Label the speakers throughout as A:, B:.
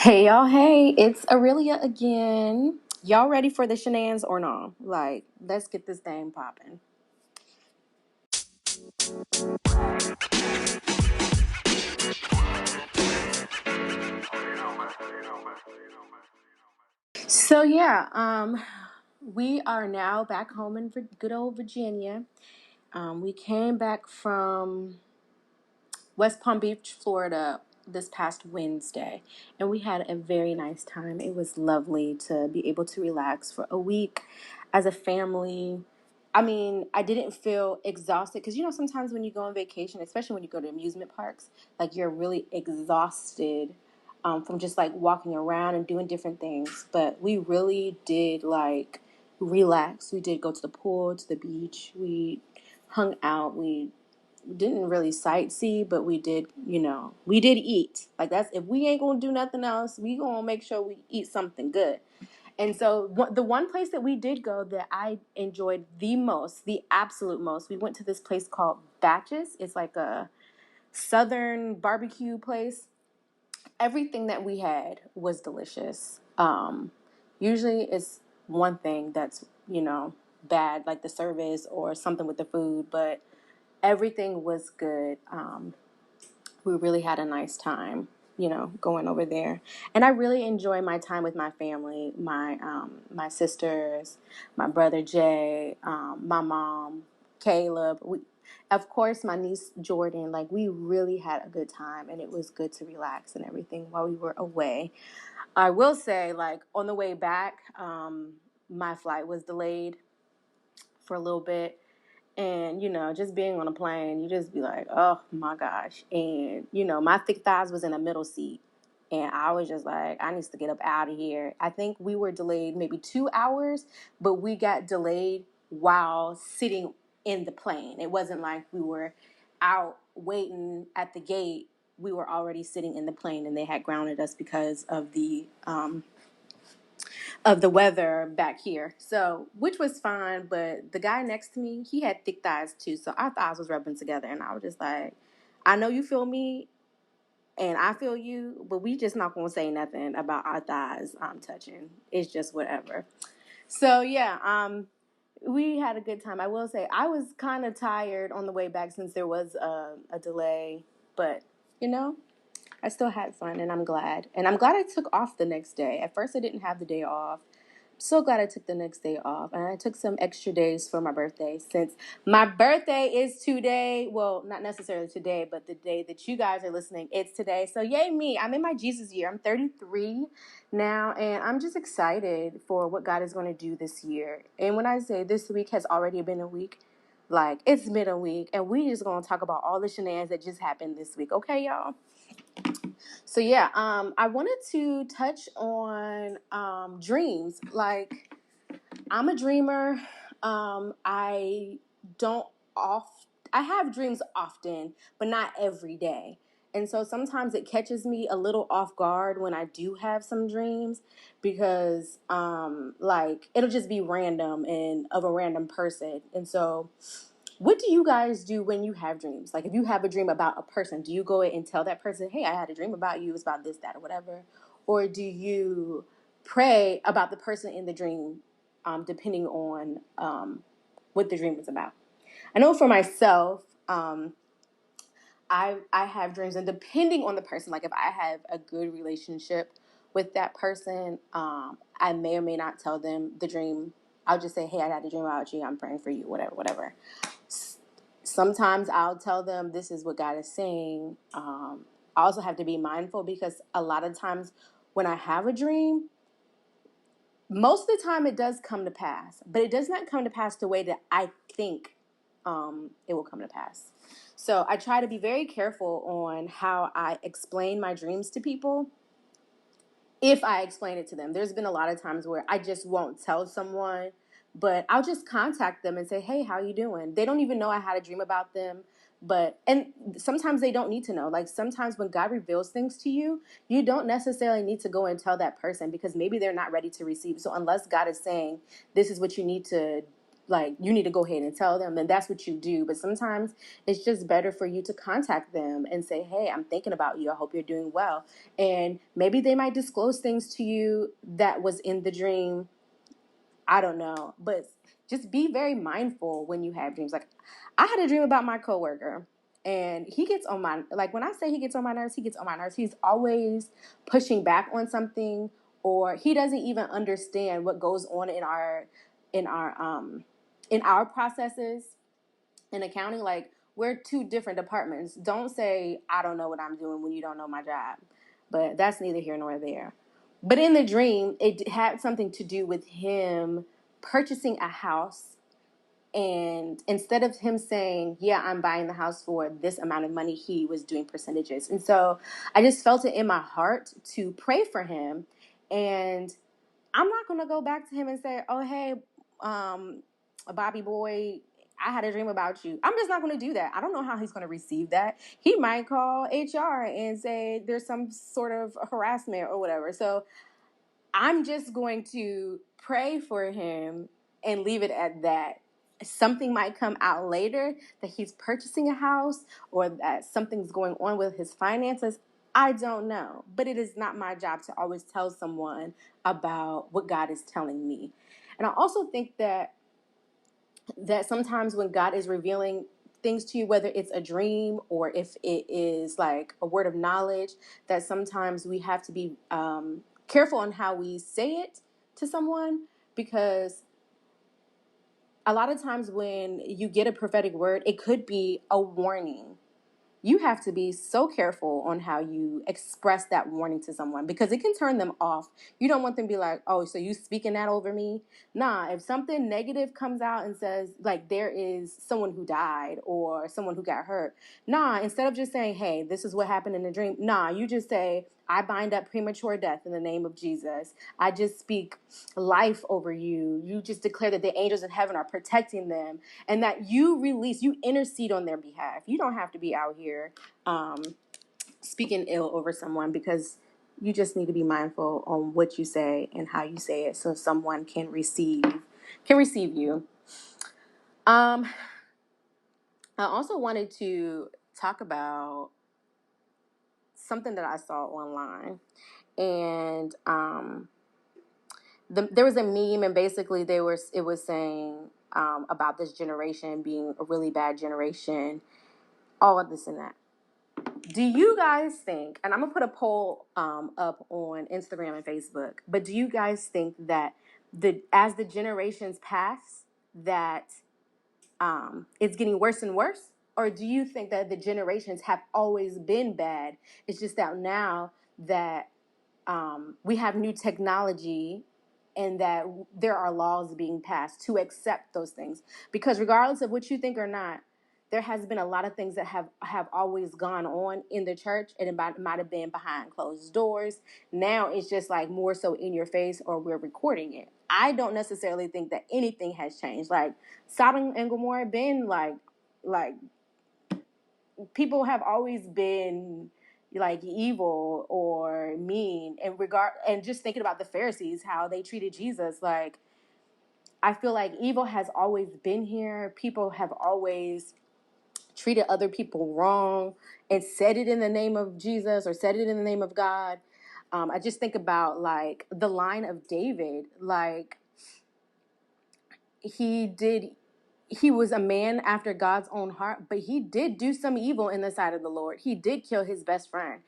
A: Hey y'all, hey, it's Aurelia again. Y'all ready for the shenanigans or no? Like, let's get this thing popping. So yeah, we are now back home in good old Virginia. We came back from West Palm Beach, Florida this past Wednesday, and we had a very nice time. It was lovely to be able to relax for a week as a family. I mean, I didn't feel exhausted because sometimes when you go on vacation, especially when you go to amusement parks, like you're really exhausted from just like walking around and doing different things. But we really did like relax. We did go to the pool, to the beach. We hung out. We didn't really sightsee, but we did eat. Like that's if we ain't gonna do nothing else, we gonna make sure we eat something good. And so the one place that we did go that I enjoyed the most, the absolute most, we went to this place called Batches. It's like a southern barbecue place. Everything that we had was delicious. Usually it's one thing that's bad, like the service or something with the food, but everything was good. We really had a nice time, going over there. And I really enjoy my time with my family, my sisters, my brother Jay, my mom, Caleb. Of course, my niece Jordan. Like we really had a good time, and it was good to relax and everything while we were away. I will say, like on the way back, my flight was delayed for a little bit. And, just being on a plane, you just be like, oh my gosh. And, my thick thighs was in a middle seat. And I was just like, I need to get up out of here. I think we were delayed maybe 2 hours, but we got delayed while sitting in the plane. It wasn't like we were out waiting at the gate. We were already sitting in the plane and they had grounded us because of the weather back here. So, which was fine, but the guy next to me, he had thick thighs too. So our thighs was rubbing together and I was just like, I know you feel me and I feel you, but we just not gonna say nothing about our thighs touching. It's just whatever. So yeah, we had a good time. I will say I was kind of tired on the way back since there was a delay, but you know, I still had fun and I'm glad. And I'm glad I took off the next day. At first I didn't have the day off. So glad I took the next day off. And I took some extra days for my birthday since my birthday is today. Well, not necessarily today, but the day that you guys are listening, it's today. So yay me. I'm in my Jesus year. I'm 33 now and I'm just excited for what God is going to do this year. And when I say this week has already been a week, like it's been a week and we just going to talk about all the shenanigans that just happened this week. Okay, y'all? So yeah, I wanted to touch on dreams. Like I'm a dreamer. I don't off. I have dreams often, but not every day. And so sometimes it catches me a little off guard when I do have some dreams because like it'll just be random and of a random person. And so what do you guys do when you have dreams? Like if you have a dream about a person, do you go and tell that person, hey, I had a dream about you, it's about this, that, or whatever? Or do you pray about the person in the dream, depending on what the dream is about? I know for myself, I have dreams, and depending on the person, like if I have a good relationship with that person, I may or may not tell them the dream. I'll just say, hey, I had a dream about you, I'm praying for you, whatever, whatever. Sometimes I'll tell them this is what God is saying. I also have to be mindful because a lot of times when I have a dream, most of the time it does come to pass, but it does not come to pass the way that I think it will come to pass. So I try to be very careful on how I explain my dreams to people. If I explain it to them, there's been a lot of times where I just won't tell someone, but I'll just contact them and say, hey, how you doing? They don't even know I had a dream about them. And sometimes they don't need to know. Like sometimes when God reveals things to you, you don't necessarily need to go and tell that person because maybe they're not ready to receive. So unless God is saying, this is what you need to like you need to go ahead and tell them, then that's what you do. But sometimes it's just better for you to contact them and say, hey, I'm thinking about you, I hope you're doing well. And maybe they might disclose things to you that was in the dream. I don't know, but just be very mindful when you have dreams. Like, I had a dream about my coworker, and he gets on my, like, when I say he gets on my nerves, he gets on my nerves. He's always pushing back on something, or he doesn't even understand what goes on in our in our processes in accounting. Like, we're two different departments. Don't say I don't know what I'm doing when you don't know my job. But that's neither here nor there. But in the dream, it had something to do with him purchasing a house. And instead of him saying, yeah, I'm buying the house for this amount of money, he was doing percentages. And so I just felt it in my heart to pray for him. And I'm not going to go back to him and say, oh, hey, Bobby boy, I had a dream about you. I'm just not going to do that. I don't know how he's going to receive that. He might call HR and say there's some sort of harassment or whatever. So I'm just going to pray for him and leave it at that. Something might come out later that he's purchasing a house or that something's going on with his finances. I don't know. But it is not my job to always tell someone about what God is telling me. And I also think that sometimes when God is revealing things to you, whether it's a dream or if it is like a word of knowledge, that sometimes we have to be careful on how we say it to someone, because a lot of times when you get a prophetic word, it could be a warning. You have to be so careful on how you express that warning to someone, because it can turn them off. You don't want them to be like, oh, so you speaking that over me? Nah, if something negative comes out and says like there is someone who died or someone who got hurt, nah, instead of just saying, hey, this is what happened in the dream, nah, you just say, I bind up premature death in the name of Jesus. I just speak life over you. You just declare that the angels in heaven are protecting them, and that you intercede on their behalf. You don't have to be out here speaking ill over someone, because you just need to be mindful on what you say and how you say it, so someone can receive you. I also wanted to talk about something that I saw online, and there was a meme, and basically it was saying about this generation being a really bad generation, all of this and that. Do you guys think, and I'm going to put a poll up on Instagram and Facebook, but do you guys think that as the generations pass, that it's getting worse and worse? Or do you think that the generations have always been bad? It's just that now that we have new technology and that there are laws being passed to accept those things. Because regardless of what you think or not, there has been a lot of things that have always gone on in the church, and it might have been behind closed doors. Now it's just like more so in your face, or we're recording it. I don't necessarily think that anything has changed. Like Sodom and Gomorrah been like people have always been like evil or mean, and just thinking about the Pharisees, how they treated Jesus. Like, I feel like evil has always been here. People have always treated other people wrong and said it in the name of Jesus or said it in the name of God. I just think about like the line of David. Like, he was a man after God's own heart, but he did do some evil in the sight of the Lord. He did kill his best friend.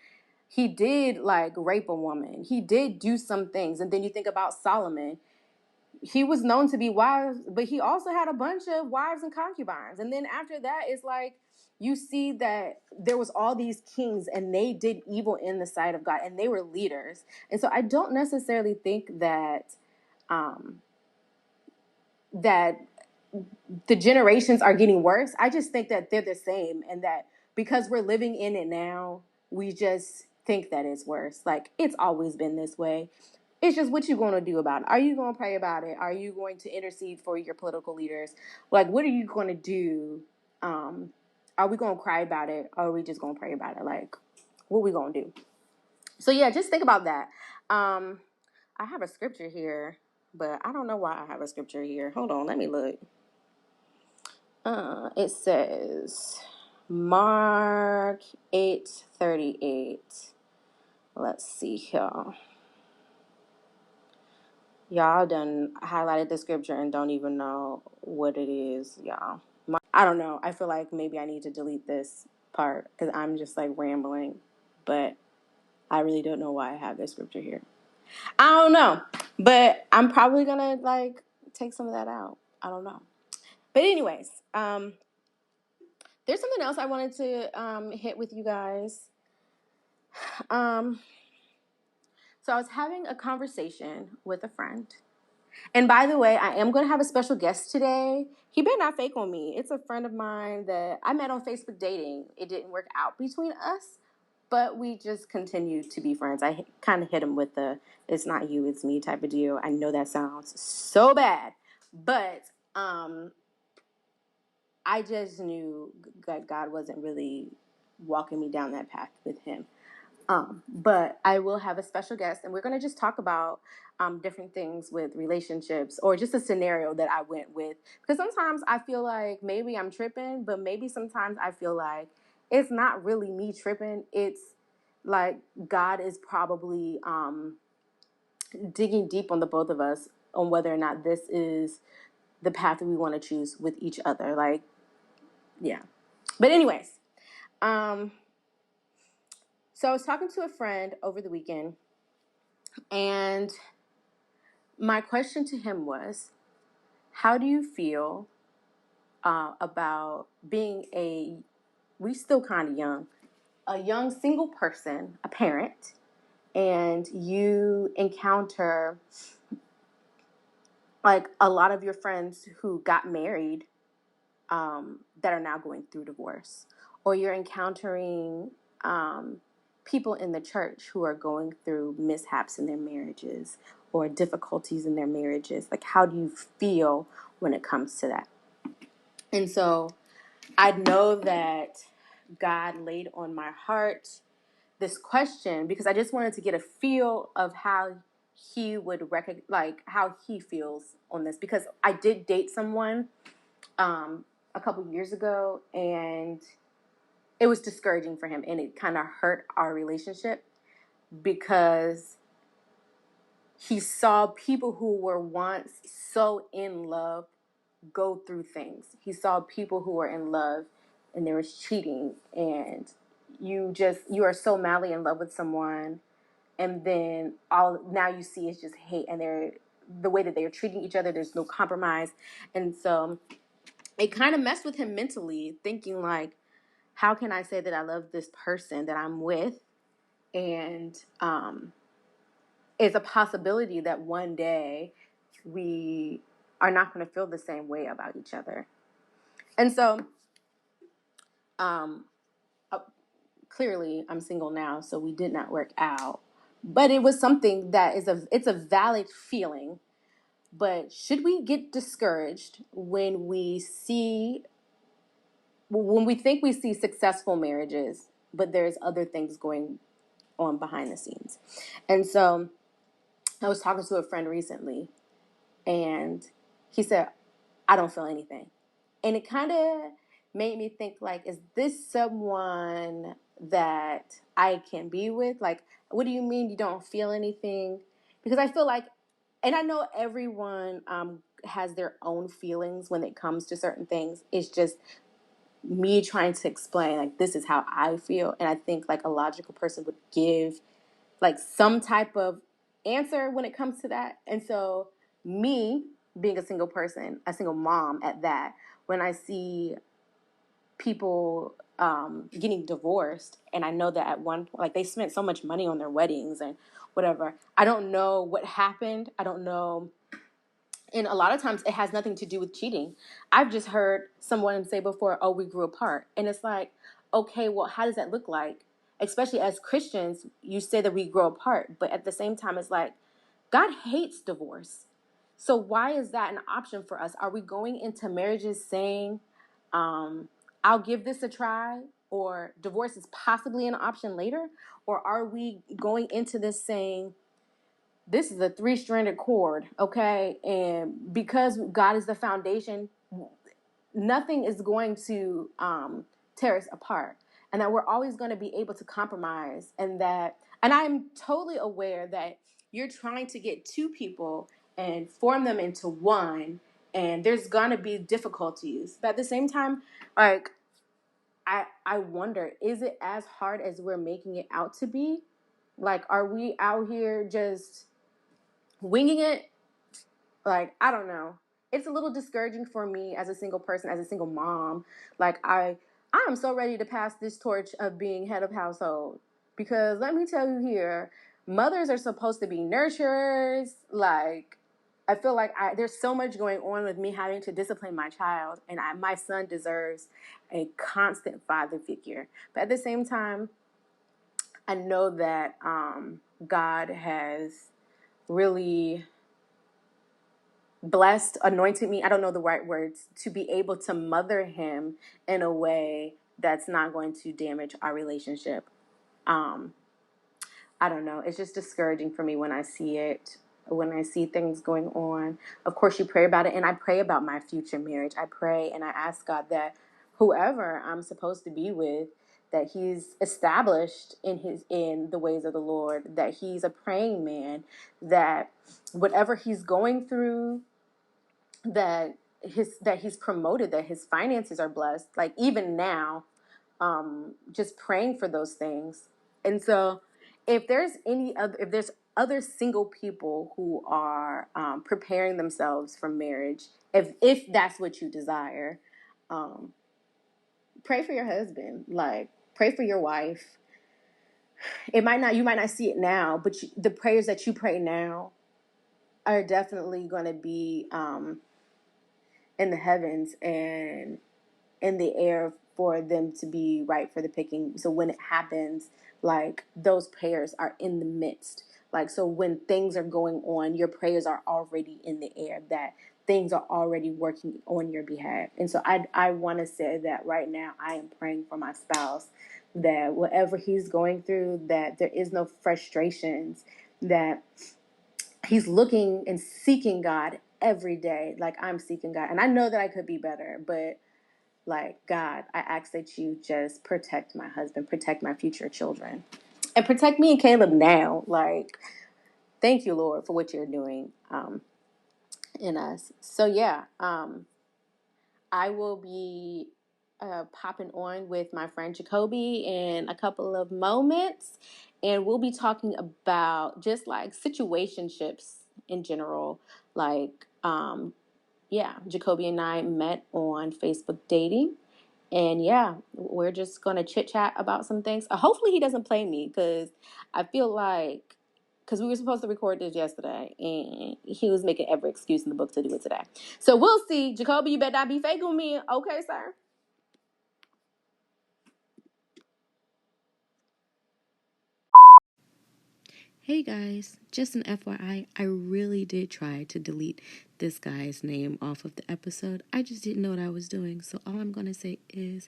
A: He did like rape a woman. He did do some things. And then you think about Solomon. He was known to be wise, but he also had a bunch of wives and concubines. And then after that, it's like you see that there was all these kings, and they did evil in the sight of God, and they were leaders. And so I don't necessarily think that that the generations are getting worse. I just think that they're the same, and that because we're living in it now, we just think that it's worse. Like, it's always been this way. It's just what you're going to do about it. Are you going to pray about it? Are you going to intercede for your political leaders? Like, what are you going to do? Are we going to cry about it? Or are we just going to pray about it? Like, what are we going to do? So, yeah, just think about that. I have a scripture here, but I don't know why I have a scripture here. Hold on, let me look. It says Mark 8:38. Let's see here. Y'all done highlighted the scripture and don't even know what it is, y'all. I don't know. I feel like maybe I need to delete this part because I'm just like rambling, but I really don't know why I have this scripture here. I don't know, but I'm probably gonna like take some of that out. I don't know. But anyways, there's something else I wanted to hit with you guys. So I was having a conversation with a friend. And by the way, I am going to have a special guest today. He better not fake on me. It's a friend of mine that I met on Facebook dating. It didn't work out between us, but we just continued to be friends. I kind of hit him with the "it's not you, it's me" type of deal. I know that sounds so bad, but I just knew that God wasn't really walking me down that path with him. But I will have a special guest, and we're going to just talk about different things with relationships or just a scenario that I went with. Because sometimes I feel like maybe I'm tripping, but maybe sometimes I feel like it's not really me tripping. It's like God is probably digging deep on the both of us on whether or not this is the path we want to choose with each other. Like, yeah. But anyways, so I was talking to a friend over the weekend, and my question to him was, how do you feel about being we still kind of young, a young single person, a parent, and you encounter like a lot of your friends who got married that are now going through divorce, or you're encountering people in the church who are going through mishaps in their marriages or difficulties in their marriages. Like, how do you feel when it comes to that? And so I know that God laid on my heart this question because I just wanted to get a feel of how he would like how he feels on this, because I did date someone a couple years ago, and it was discouraging for him, and it kind of hurt our relationship because he saw people who were once so in love go through things. He saw people who were in love and there was cheating, and you are so madly in love with someone, and then now you see it's just hate, and the way that they're treating each other, there's no compromise. And so it kind of messed with him mentally, thinking like, how can I say that I love this person that I'm with, and it's a possibility that one day we are not going to feel the same way about each other. And so um, clearly I'm single now, so we did not work out, but it was something that it's a valid feeling. But should we get discouraged when we think we see successful marriages, but there's other things going on behind the scenes? And so I was talking to a friend recently, and he said, I don't feel anything. And it kind of made me think, like, is this someone that I can be with? Like, what do you mean you don't feel anything? Because I feel like, and I know everyone has their own feelings when it comes to certain things. It's just me trying to explain, like, this is how I feel. And I think like a logical person would give like some type of answer when it comes to that. And so me being a single person, a single mom at that, when I see people getting divorced, and I know that at one point, like, they spent so much money on their weddings and whatever. I don't know what happened. I don't know. And a lot of times it has nothing to do with cheating. I've just heard someone say before, oh, we grew apart. And it's like, okay, well, how does that look like? Especially as Christians, you say that we grow apart. But at the same time, it's like, God hates divorce. So why is that an option for us? Are we going into marriages saying, I'll give this a try, or divorce is possibly an option later? Or are we going into this saying, this is a 3-stranded cord, okay? And because God is the foundation, nothing is going to tear us apart, and that we're always going to be able to compromise, and I'm totally aware that you're trying to get two people and form them into one, and there's going to be difficulties, but at the same time, like, I wonder, is it as hard as we're making it out to be? Like, are we out here just winging it? Like, I don't know. It's a little discouraging for me as a single person, as a single mom. Like, I'm so ready to pass this torch of being head of household, because let me tell you here, mothers are supposed to be nurturers. Like, I feel like there's so much going on with me having to discipline my child, and my son deserves a constant father figure. But at the same time, I know that God has really blessed, anointed me, I don't know the right words, to be able to mother him in a way that's not going to damage our relationship. Um, I don't know. It's just discouraging for me when I see it, when I see things going on. Of course, you pray about it, and I pray about my future marriage. I pray and I ask God that whoever I'm supposed to be with, that he's established in the ways of the Lord, that he's a praying man, that whatever he's going through, that he's promoted, that his finances are blessed, like even now, just praying for those things. And so if there's other single people who are preparing themselves for marriage, if that's what you desire, um, pray for your husband, like pray for your wife. You might not see it now, but the prayers that you pray now are definitely going to be in the heavens and in the air for them to be right for the picking. So when it happens, like, those prayers are in the midst. Like, so when things are going on, your prayers are already in the air, that things are already working on your behalf. And so I want to say that right now I am praying for my spouse, that whatever he's going through, that there is no frustrations, that he's looking and seeking God every day, like I'm seeking God. And I know that I could be better, but like, God, I ask that you just protect my husband, protect my future children, and protect me and Caleb now. Like, thank you, Lord, for what you're doing in us. So yeah, I will be popping on with my friend Jacoby in a couple of moments, and we'll be talking about just like situationships in general. Like, yeah, Jacoby and I met on Facebook dating. And yeah, we're just going to chit chat about some things. Hopefully he doesn't play me, because I feel like, because we were supposed to record this yesterday and he was making every excuse in the book to do it today. So we'll see. Jacoby, you better not be fake on me. Okay, sir?
B: Hey guys, just an FYI, I really did try to delete this guy's name off of the episode. I just didn't know what I was doing. So all I'm going to say is,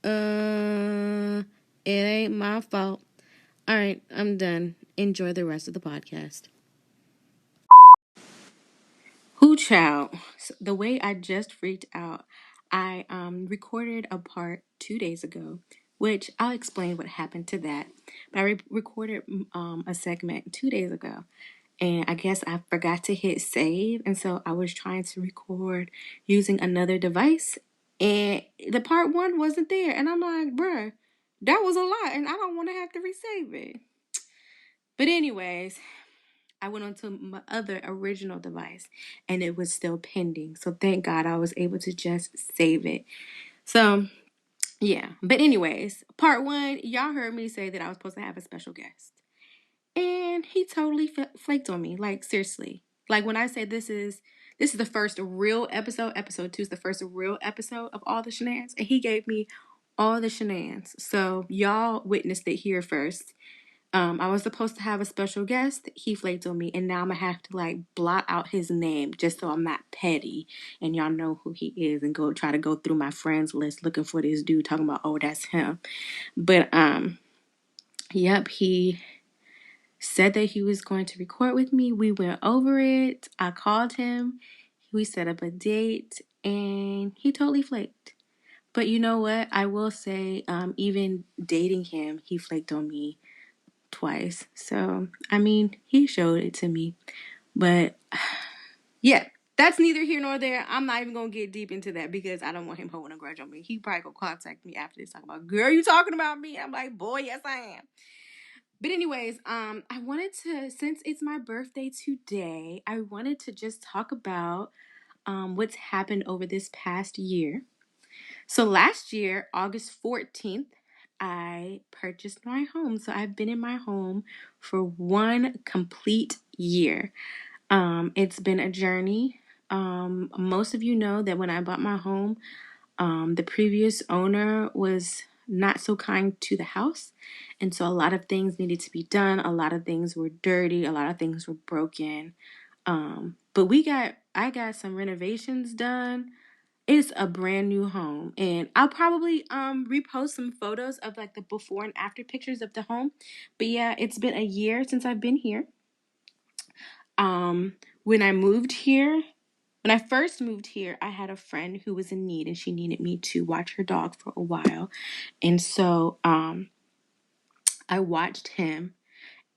B: it ain't my fault. All right, I'm done. Enjoy the rest of the podcast. Who child? So the way I just freaked out, I recorded a part 2 days ago, which I'll explain what happened to that. But I recorded a segment 2 days ago, and I guess I forgot to hit save, and so I was trying to record using another device, and the part 1 wasn't there, and I'm like, bruh, that was a lot, and I don't want to have to resave it. But anyways, I went onto my other original device and it was still pending. So thank God I was able to just save it. So yeah. But anyways, part 1, y'all heard me say that I was supposed to have a special guest. And he totally flaked on me. Like, seriously. Like, when I say this is the first real episode. Episode 2 is the first real episode of all the shenanigans. And he gave me all the shenanigans. So y'all witnessed it here first. I was supposed to have a special guest. He flaked on me, and now I'm gonna have to like blot out his name just so I'm not petty and y'all know who he is and try to go through my friends list looking for this dude talking about, oh, that's him. But yep, he said that he was going to record with me. We went over it. I called him. We set up a date, and he totally flaked. But you know what? I will say, even dating him, he flaked on me twice. So, I mean, he showed it to me. But yeah, that's neither here nor there. I'm not even gonna get deep into that because I don't want him holding a grudge on me. He probably gonna contact me after this, talking about, girl, you talking about me? I'm like, boy, yes I am. But anyways, I wanted to, since it's my birthday today, I wanted to just talk about what's happened over this past year. So last year, August 14th, I purchased my home. So I've been in my home for 1 complete year. It's been a journey. Most of you know that when I bought my home, the previous owner was not so kind to the house. And so a lot of things needed to be done. A lot of things were dirty. A lot of things were broken. But I got some renovations done. It's a brand new home. And I'll probably repost some photos of like the before and after pictures of the home. But yeah, it's been a year since I've been here. When I moved here, when I first moved here, I had a friend who was in need and she needed me to watch her dog for a while. And so I watched him,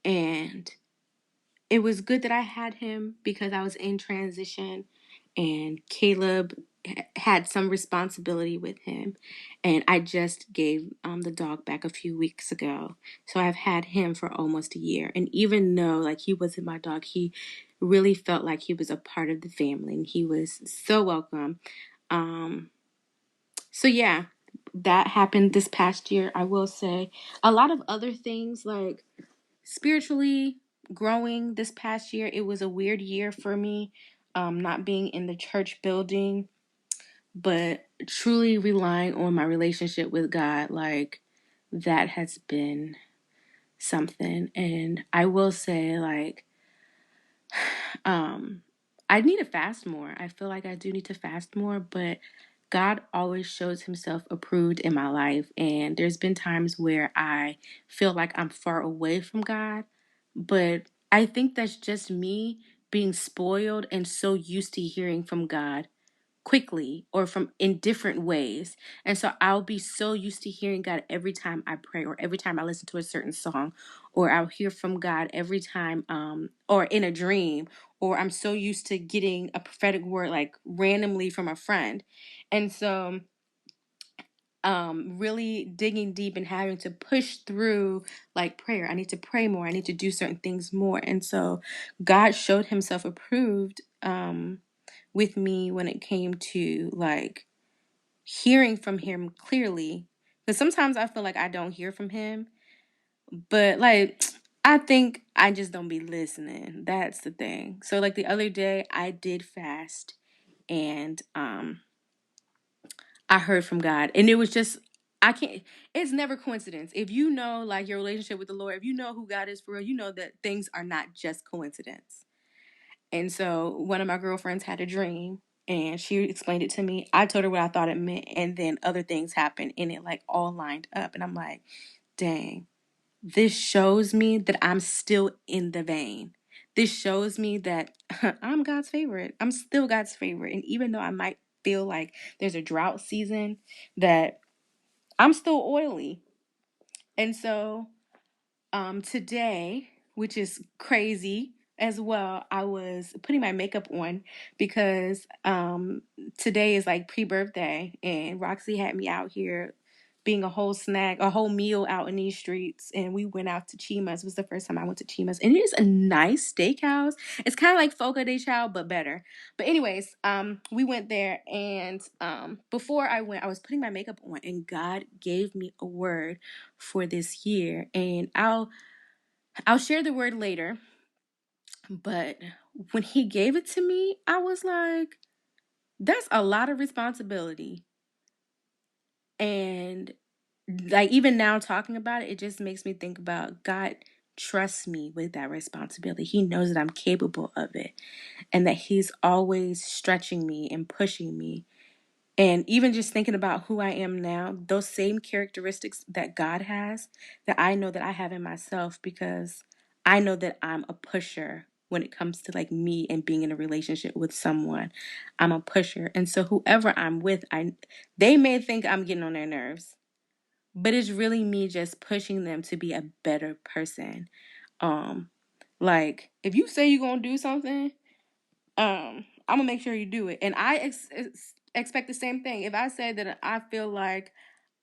B: and it was good that I had him because I was in transition and Caleb had some responsibility with him. And I just gave the dog back a few weeks ago. So I've had him for almost a year. And even though like he wasn't my dog, he really felt like he was a part of the family and he was so welcome. Um, so yeah, that happened this past year. I will say a lot of other things like spiritually growing this past year. It was a weird year for me, not being in the church building, but truly relying on my relationship with God. Like that has been something. And I will say, like, um, I need to fast more. I feel like I do need to fast more, but God always shows himself approved in my life. And there's been times where I feel like I'm far away from God, but I think that's just me being spoiled and so used to hearing from God quickly or from in different ways. And so I'll be so used to hearing God every time I pray or every time I listen to a certain song, or I'll hear from God every time or in a dream, or I'm so used to getting a prophetic word like randomly from a friend. And so really digging deep and having to push through like prayer. I need to pray more. I need to do certain things more. And so God showed himself approved with me when it came to like hearing from him clearly. Because sometimes I feel like I don't hear from him, but like I think I just don't be listening. That's the thing. So like the other day I did fast, and I heard from God, and it was just I can't. It's never coincidence. If you know like your relationship with the Lord, if you know who God is for real, you know that things are not just coincidence. And so one of my girlfriends had a dream and she explained it to me. I told her what I thought it meant, and then other things happened and it like all lined up. And I'm like, dang, this shows me that I'm still in the vein. This shows me that I'm God's favorite. I'm still God's favorite. And even though I might feel like there's a drought season, that I'm still oily. And so today, which is crazy as well, I was putting my makeup on because today is like pre-birthday, and Roxy had me out here being a whole snack, a whole meal out in these streets, and we went out to Chima's. It was the first time I went to Chima's, and it is a nice steakhouse. It's kind of like Fogo de Chao, but better. But anyways, we went there, and before I went, I was putting my makeup on, and God gave me a word for this year, and I'll share the word later. But when he gave it to me, I was like, that's a lot of responsibility. And like even now talking about it, it just makes me think about God trusts me with that responsibility. He knows that I'm capable of it and that he's always stretching me and pushing me. And even just thinking about who I am now, those same characteristics that God has, that I know that I have in myself, because I know that I'm a pusher when it comes to like me and being in a relationship with someone. I'm a pusher. And so whoever I'm with, they may think I'm getting on their nerves, but it's really me just pushing them to be a better person. Like if you say you're gonna do something, I'm gonna make sure you do it. And I expect the same thing. If I say that I feel like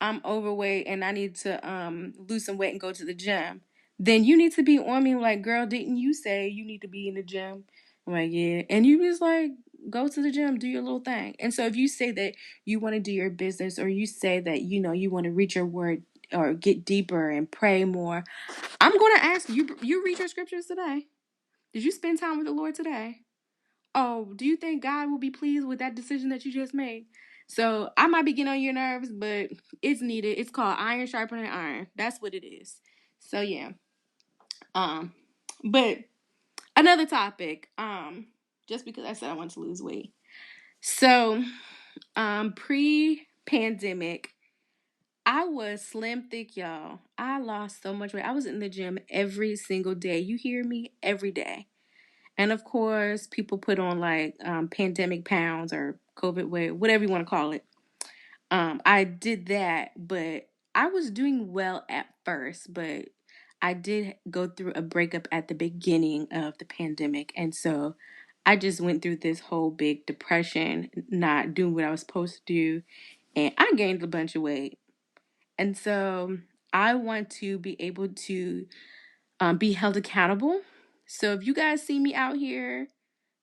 B: I'm overweight and I need to lose some weight and go to the gym, then you need to be on me like, girl, didn't you say you need to be in the gym? I'm like, yeah. And you just like, go to the gym, do your little thing. And so if you say that you want to do your business, or you say that, you want to read your word or get deeper and pray more, I'm going to ask you, you read your scriptures today? Did you spend time with the Lord today? Oh, do you think God will be pleased with that decision that you just made? So I might be getting on your nerves, but it's needed. It's called iron sharpening iron. That's what it is. So yeah. But another topic. Just because I said I want to lose weight. So, pre-pandemic, I was slim thick, y'all. I lost so much weight. I was in the gym every single day. You hear me? Every day. And of course, people put on like pandemic pounds or COVID weight, whatever you want to call it. I did that, but I was doing well at first, but I did go through a breakup at the beginning of the pandemic. And so I just went through this whole big depression, not doing what I was supposed to do. And I gained a bunch of weight. And so I want to be able to be held accountable. So if you guys see me out here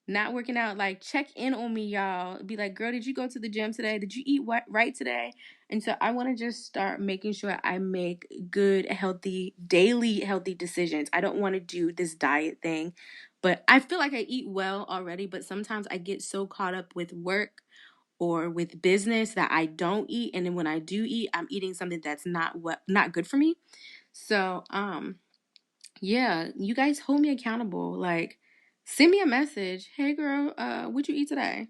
B: not working out, like check in on me, y'all. Be like, girl, did you go to the gym today? Did you eat right today? And so I want to just start making sure I make good, healthy, daily healthy decisions. I don't want to do this diet thing, but I feel like I eat well already. But sometimes I get so caught up with work or with business that I don't eat. And then when I do eat, I'm eating something that's not good for me. So, yeah, you guys hold me accountable. Like, send me a message. Hey, girl, what'd you eat today?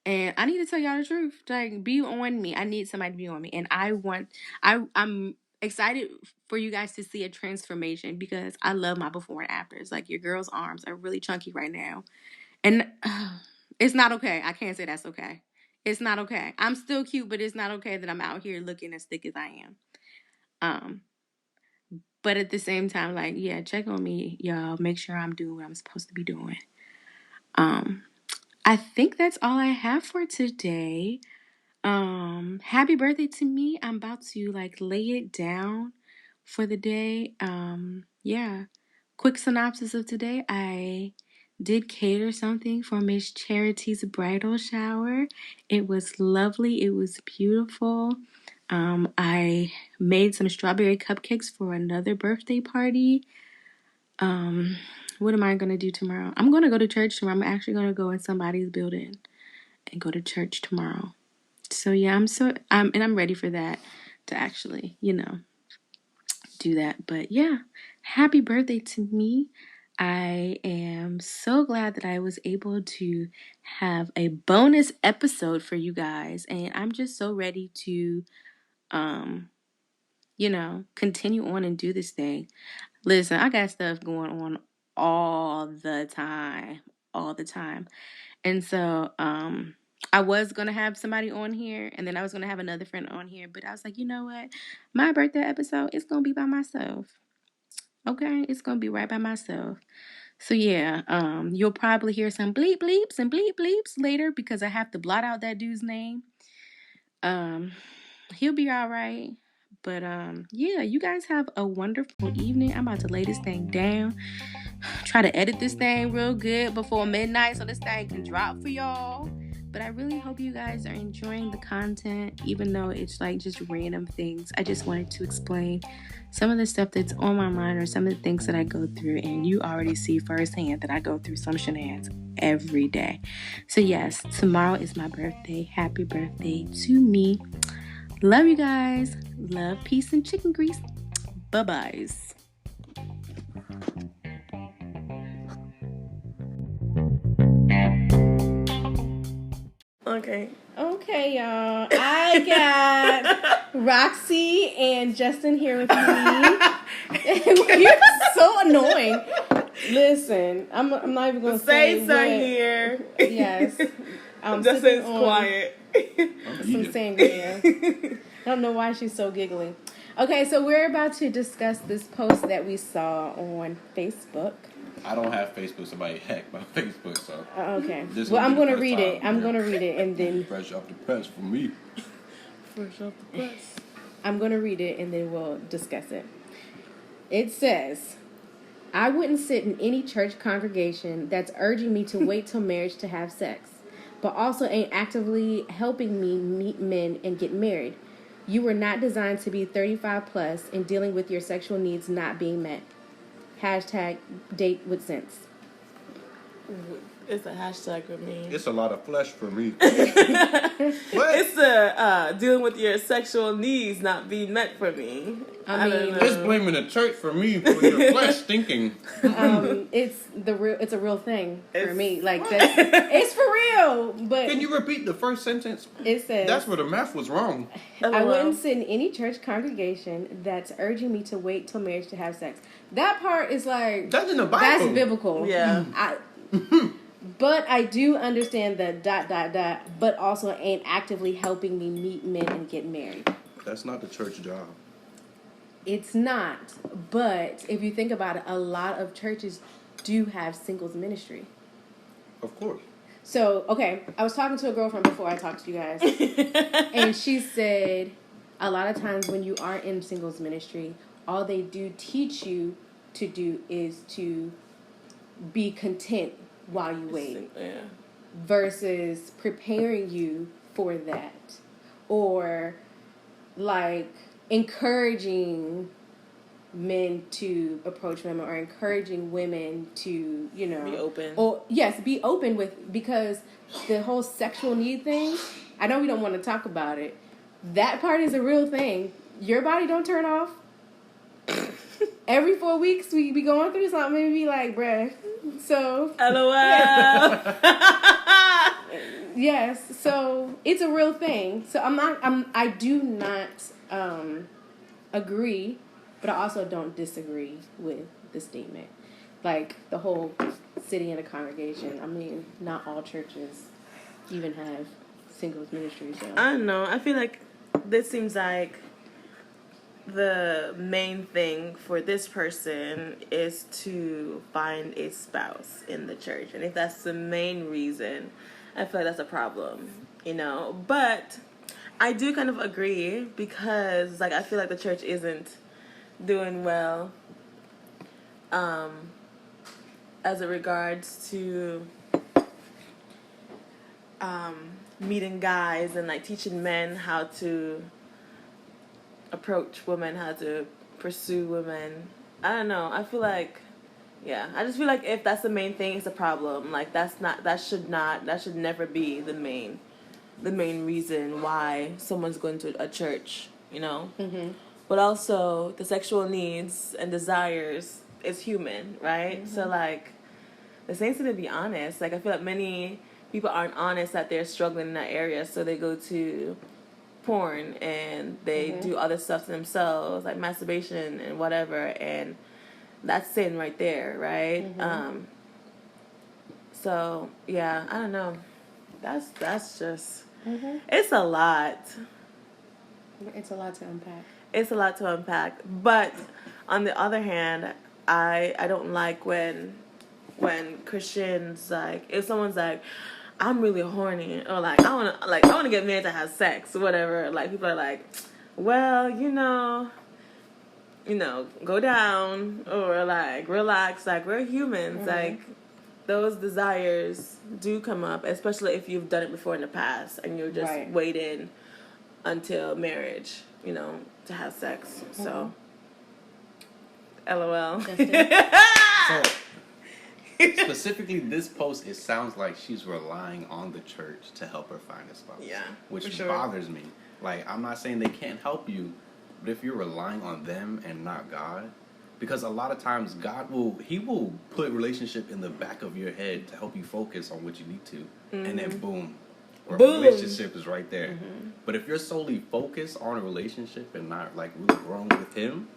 B: And I need to tell y'all the truth. Like, be on me. I need somebody to be on me. And I'm excited for you guys to see a transformation because I love my before and afters. Like, your girl's arms are really chunky right now. And it's not okay. I can't say that's okay. It's not okay. I'm still cute, but it's not okay that I'm out here looking as thick as I am. Um, but at the same time, like, yeah, check on me, y'all. Make sure I'm doing what I'm supposed to be doing. I think that's all I have for today. Happy birthday to me. I'm about to like lay it down for the day. Yeah. Quick synopsis of today. I did cater something for Miss Charity's bridal shower. It was lovely. It was beautiful. I made some strawberry cupcakes for another birthday party. What am I gonna do tomorrow? I'm gonna go to church tomorrow. I'm actually gonna go in somebody's building and go to church tomorrow. So yeah, I'm ready for that to actually, do that. But yeah, happy birthday to me. I am so glad that I was able to have a bonus episode for you guys, and I'm just so ready to continue on and do this thing. Listen, I got stuff going on all the time. All the time. And so I was going to have somebody on here, and then I was going to have another friend on here, but I was like, you know what? My birthday episode is going to be by myself. Okay? It's going to be right by myself. So yeah, you'll probably hear some bleep bleeps and bleep bleeps later because I have to blot out that dude's name. He'll be all right. But yeah, you guys have a wonderful evening. I'm about to lay this thing down. Try to edit this thing real good before midnight so this thing can drop for y'all. But I really hope you guys are enjoying the content, even though it's like just random things. I just wanted to explain some of the stuff that's on my mind or some of the things that I go through. And you already see firsthand that I go through some shenanigans every day. So yes, tomorrow is my birthday. Happy birthday to me. Love you guys. Love, peace, and chicken grease. Bye-byes. Okay, y'all. I got Roxy and Justin here with me. You're so annoying.
A: Listen, I'm not even going
C: The
A: to say
C: saints are here.
A: Yes.
C: Justin's quiet.
A: Some sangria. I don't know why she's so giggly. Okay, so we're about to discuss this post that we saw on Facebook.
D: I don't have Facebook. Somebody hacked my Facebook, so.
A: Okay. Well, I'm going to read it. I'm going to read it and then.
D: Fresh off the press for me.
C: Fresh off the press.
A: I'm going to read it and then we'll discuss it. It says, I wouldn't sit in any church congregation that's urging me to wait till marriage to have sex, but also ain't actively helping me meet men and get married. You were not designed to be 35 plus and dealing with your sexual needs not being met. Hashtag date with sense.
C: It's a hashtag for me.
D: It's a lot of flesh for me.
C: What? It's dealing with your sexual needs not being met for me.
A: I mean,
D: it's blaming the church for me for your flesh stinking.
A: It's a real thing for me. Like it's for real. But
D: can you repeat the first sentence?
A: It says
D: that's where the math was wrong.
A: I wouldn't sit in any church congregation that's urging me to wait till marriage to have sex. That part is like
D: that's in the Bible.
A: That's biblical.
C: Yeah.
A: But I do understand the ... but also ain't actively helping me meet men and get married.
D: That's not the church job.
A: It's not. But if you think about it, a lot of churches do have singles ministry.
D: Of course.
A: So, okay, I was talking to a girlfriend before I talked to you guys. And she said a lot of times when you are in singles ministry, all they do teach you to do is to be content while you wait, versus preparing you for that, or like encouraging men to approach women, or encouraging women to, you know,
C: be open.
A: Or yes, be open with, because the whole sexual need thing, I know we don't want to talk about it. That part is a real thing. Your body don't turn off. Every 4 weeks we be going through something and be like, bruh. So
C: LOL.
A: Yes, so it's a real thing. So I do not agree, but I also don't disagree with the statement. Like the whole sitting in a congregation. I mean, not all churches even have singles ministry. So
C: I don't know. I feel like this seems like the main thing for this person is to find a spouse in the church. And if that's the main reason, I feel like that's a problem, you know. But I do kind of agree, because like I feel like the church isn't doing well as it regards to meeting guys and like teaching men how to approach women, how to pursue women. I don't know. I feel like, yeah, I just feel like if that's the main thing, it's a problem. Like that should never be the main reason why someone's going to a church, you know. Mm-hmm. But also the sexual needs and desires is human, right? Mm-hmm. So like the saints need to be honest. Like I feel like many people aren't honest that they're struggling in that area, so they go to porn and they do other stuff to themselves, like masturbation and whatever, and that's sin right there, right? So yeah, I don't know. That's just it's a lot.
A: It's a lot to unpack.
C: It's a lot to unpack. But on the other hand, I don't like when Christians, like, if someone's like, I'm really horny, or like I wanna get married to have sex or whatever, like people are like, well, you know, go down, or like relax, like we're humans, like those desires do come up, especially if you've done it before in the past and you're just waiting until marriage, you know, to have sex. So LOL.
D: So specifically this post, it sounds like she's relying on the church to help her find a spouse.
C: Yeah,
D: which bothers me. Like, I'm not saying they can't help you, but if you're relying on them and not God, because a lot of times God will put relationship in the back of your head to help you focus on what you need to, and then boom, relationship is right there. But if you're solely focused on a relationship and not like really growing with Him,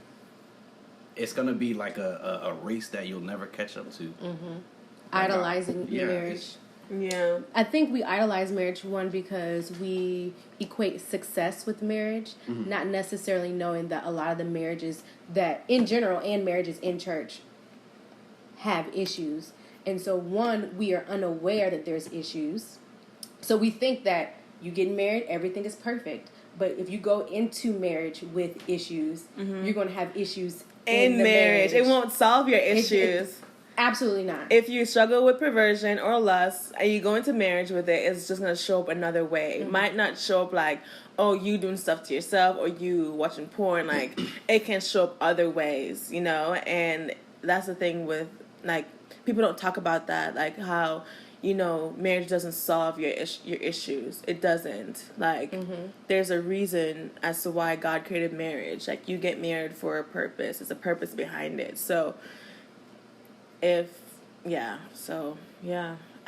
D: it's gonna be like a race that you'll never catch up to.
A: Idolizing
D: Yeah,
A: marriage.
C: Yeah.
A: I think we idolize marriage, one, because we equate success with marriage, not necessarily knowing that a lot of the marriages that, in general, and marriages in church, have issues. And so, one, we are unaware that there's issues. So we think that you get married, everything is perfect. But if you go into marriage with issues, you're going to have issues in the marriage.
C: It won't solve your issues.
A: Absolutely not.
C: If you struggle with perversion or lust and you go into marriage with it, it's just going to show up another way. It might not show up like, oh, you doing stuff to yourself or you watching porn. Like, it can show up other ways, you know? And that's the thing with, like, people don't talk about that. Like, how, you know, marriage doesn't solve your issues. It doesn't. Like, there's a reason as to why God created marriage. Like, you get married for a purpose. There's a purpose behind it. So, I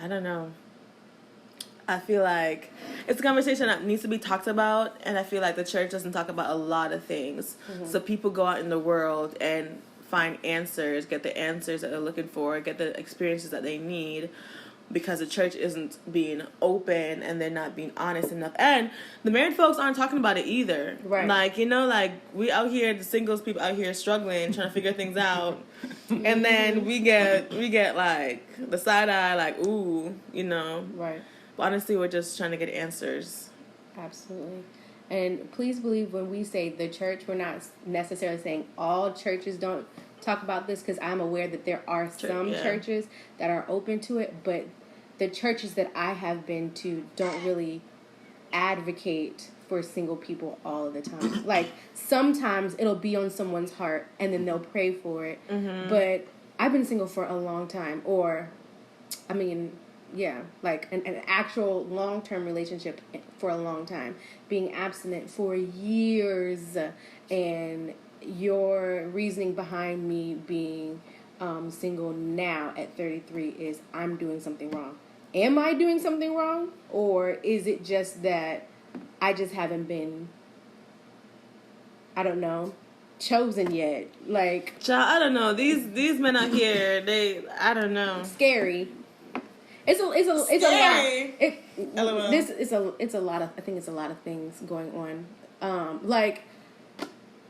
C: don't know. I feel like it's a conversation that needs to be talked about, and I feel like the church doesn't talk about a lot of things. So people go out in the world and find answers, get the answers that they're looking for, get the experiences that they need, because the church isn't being open and they're not being honest enough. And the married folks aren't talking about it either.
A: Right.
C: Like, you know, like, we out here, the singles people out here struggling, trying to figure things out. And then we get like the side eye, like, ooh, you know.
A: Right.
C: But honestly, we're just trying to get answers.
A: Absolutely. And please believe when we say the church, we're not necessarily saying all churches don't talk about this, because I'm aware that there are some churches that are open to it, but the churches that I have been to don't really advocate for single people all of the time. Like, sometimes it'll be on someone's heart and then they'll pray for it. But I've been single for a long time, like an actual long-term relationship for a long time, being abstinent for years, and your reasoning behind me being single now at 33 is I'm doing something wrong. Am I doing something wrong? Or is it just that I just haven't been, I don't know, chosen yet? Like,
C: Child, I don't know. These men out here, I don't know.
A: Scary. It's a lot.
C: LOL.
A: It's a lot of, I think it's a lot of things going on. Like,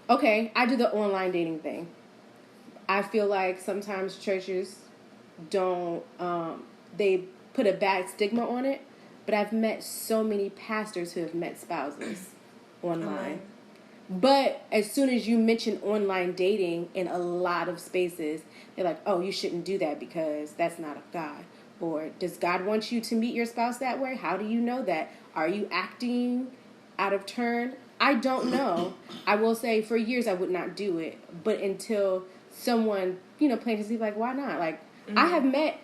A: okay, I do the online dating thing. I feel like sometimes churches don't, they put a bad stigma on it, but I've met so many pastors who have met spouses online. But as soon as you mention online dating in a lot of spaces, they're like, oh, you shouldn't do that because that's not of God. Or does God want you to meet your spouse that way? How do you know that? Are you acting out of turn? I don't know. I will say for years I would not do it. But until someone, planted seed, like, why not? Like, I have met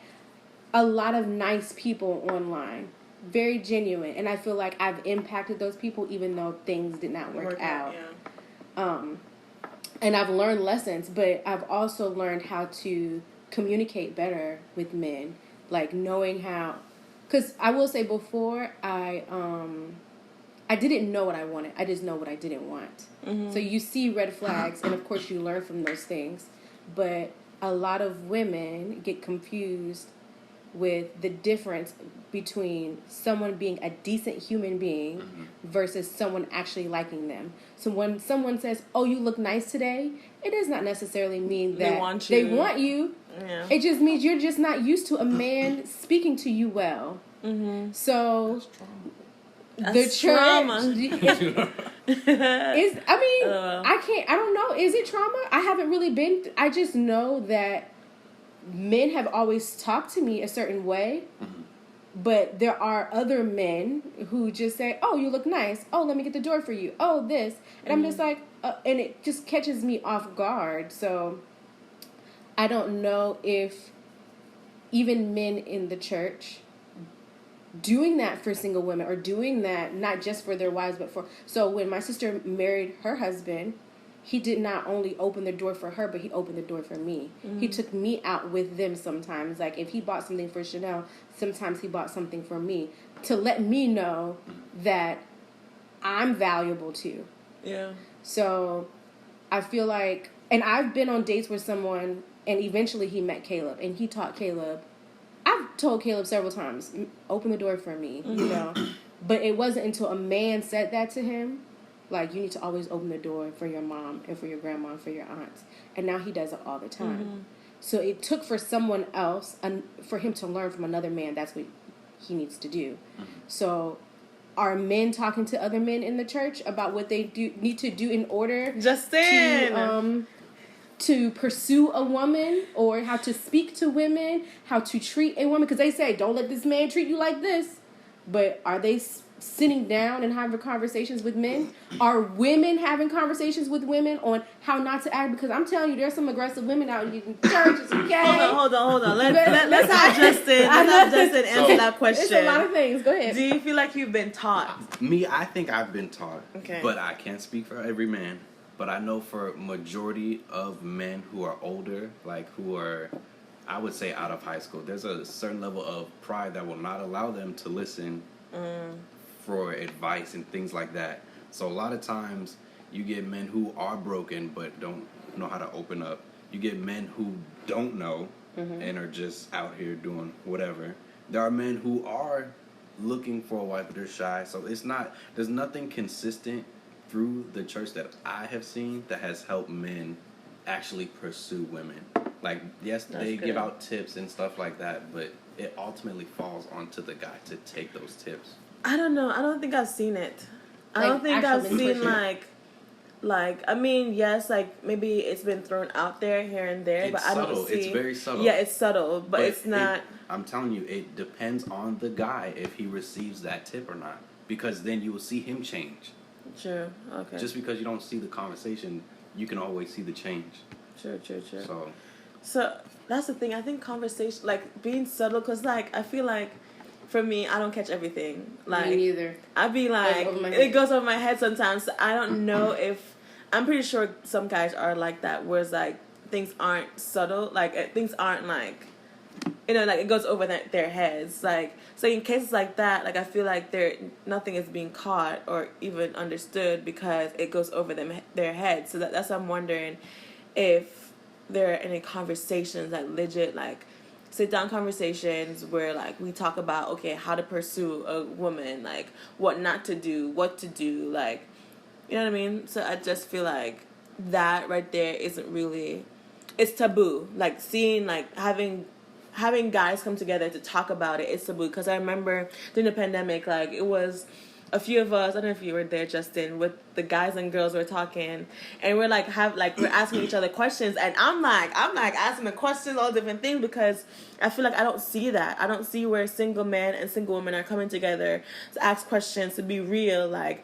A: a lot of nice people online. Very genuine. And I feel like I've impacted those people even though things did not work out. And I've learned lessons, but I've also learned how to communicate better with men. Like, knowing how, because I will say before, I didn't know what I wanted. I just know what I didn't want. So you see red flags, and of course you learn from those things. But a lot of women get confused with the difference between someone being a decent human being versus someone actually liking them. So when someone says, oh, you look nice today, it does not necessarily mean that they want you. Yeah. It just means you're just not used to a man speaking to you well. So the trauma is, I don't know. Is it trauma? I haven't really been, I just know that men have always talked to me a certain way, but there are other men who just say, oh, you look nice. Oh, let me get the door for you. Oh, this. And I'm just like, and it just catches me off guard. So I don't know if even men in the church doing that for single women, or doing that not just for their wives, but for, so when my sister married her husband, he did not only open the door for her, but he opened the door for me. He took me out with them sometimes. Like, if he bought something for Chanel, sometimes he bought something for me to let me know that I'm valuable too. Yeah. So I feel like And I've been on dates with someone, and eventually he met Caleb, and he taught Caleb. I've told Caleb several times, open the door for me, you know. But it wasn't until a man said that to him, like, you need to always open the door for your mom and for your grandma and for your aunts. And now he does it all the time. So it took for someone else, and for him to learn from another man, that's what he needs to do. So are men talking to other men in the church about what they need to do in order to pursue a woman, or how to speak to women, how to treat a woman? Because they say, don't let this man treat you like this. But are they sitting down and having conversations with men? Are women having conversations with women on how not to act? Because I'm telling you, there's some aggressive women out in churches, okay?
C: Hold on. Let's have Justin answer that question.
A: It's a lot of things. Go ahead.
C: Do you feel like you've been taught?
D: Me, I think I've been taught.
C: Okay.
D: But I can't speak for every man. But I know for majority of men who are older, like who are, I would say, out of high school, there's a certain level of pride that will not allow them to listen for advice and things like that. So a lot of times you get men who are broken but don't know how to open up. You get men who don't know and are just out here doing whatever. There are men who are looking for a wife but they're shy. So there's nothing consistent through the church that I have seen that has helped men actually pursue women. Like, yes, they give out tips and stuff like that, but it ultimately falls onto the guy to take those tips.
C: I don't know. I don't think I've seen it. I don't think I've seen like I mean, yes, like maybe it's been thrown out there here and there, but I don't see.
D: It's very subtle.
C: Yeah, it's subtle, but it's not.
D: I'm telling you, it depends on the guy if he receives that tip or not, because then you will see him change.
C: True. Okay.
D: Just because you don't see the conversation, you can always see the change.
C: True.
D: So
C: that's the thing. I think conversation, like being subtle, because like I feel like for me, I don't catch everything. Like
A: me neither.
C: I'd be like, it goes over my head sometimes. So I don't know if I'm pretty sure some guys are like that, where it's like things aren't subtle, like things aren't like, you know, like it goes over their heads. Like, so in cases like that, like I feel like nothing is being caught or even understood because it goes over their heads. So that's why I'm wondering if there are any conversations, like legit, like sit down conversations where like we talk about, okay, how to pursue a woman, like what not to do, what to do, like, you know what I mean? So I just feel like that right there isn't really, it's taboo. Like seeing, like having guys come together to talk about it, it's taboo. Because I remember during the pandemic, like it was a few of us, I don't know if you were there, Justin, with the guys and girls were talking, and we're like we're asking each other questions, and I'm like asking the questions, all different things, because I feel like I don't see that. I don't see where single men and single women are coming together to ask questions, to be real. Like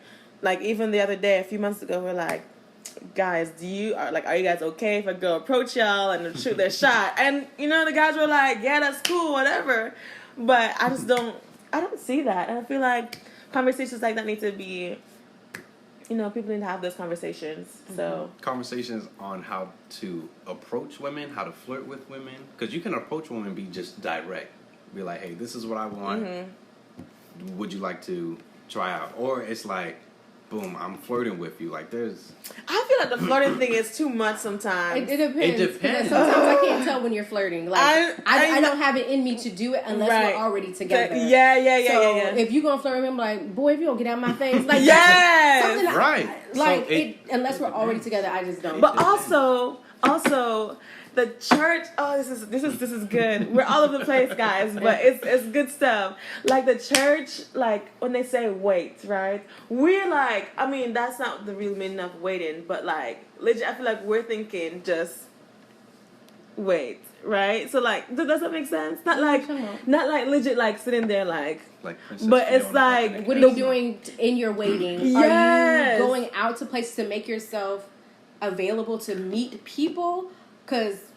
C: even the other day, a few months ago, we're like, guys, are you guys okay if a girl approach y'all and shoot their shot? And you know, the guys were like, yeah, that's cool, whatever. But I don't see that, and I feel like conversations like that need to be, you know, people need to have those conversations. So
D: conversations on how to approach women, how to flirt with women, because you can approach women and be just direct, be like, hey, this is what I want, would you like to try out? Or it's like, boom, I'm flirting with you. Like, there's... I
C: feel like the flirting thing is too much sometimes.
A: It depends. Sometimes I can't tell when you're flirting. Like, I don't have it in me to do it unless we're already together.
C: Yeah.
A: If you're going to flirt with me, I'm like, boy, if you don't get out of my face. Like,
C: yes!
D: Right.
A: Like, unless we're already together, I just don't.
C: But also... the church, this is good. We're all over the place, guys, but it's good stuff. Like the church, like when they say wait, right? We're like, I mean, that's not the real meaning of waiting, but like legit, I feel like we're thinking just wait, right? So like, does that make sense? Not like legit, like sitting there like but it's like,
A: what are you doing in your waiting?
C: Yes.
A: Are you going out to places to make yourself available to meet people?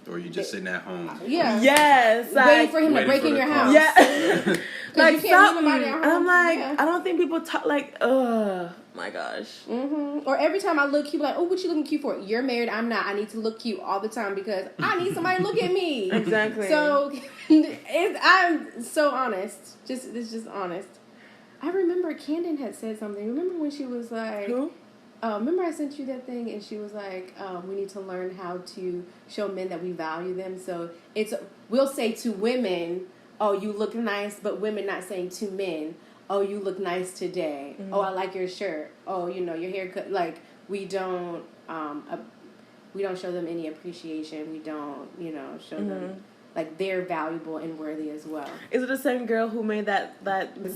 D: Or you just sitting at home.
A: Yeah.
C: Yes.
A: Waiting for him to break in your house.
C: Yeah. Like something. I'm like,
A: yeah.
C: I don't think people talk like, oh my gosh.
A: Mm-hmm. Or every time I look cute, like, oh, what you looking cute for? You're married, I'm not. I need to look cute all the time because I need somebody to look at me.
C: Exactly.
A: So I'm so honest. It's just honest. I remember Camden had said something. Remember when she was like,
C: who?
A: remember I sent you that thing, and she was like, we need to learn how to show men that we value them. So we'll say to women, oh, you look nice, but women not saying to men, oh, you look nice today. Oh, I like your shirt. Oh, your haircut. Like, we don't show them any appreciation. We don't, show them like they're valuable and worthy as well.
C: Is it the same girl who made that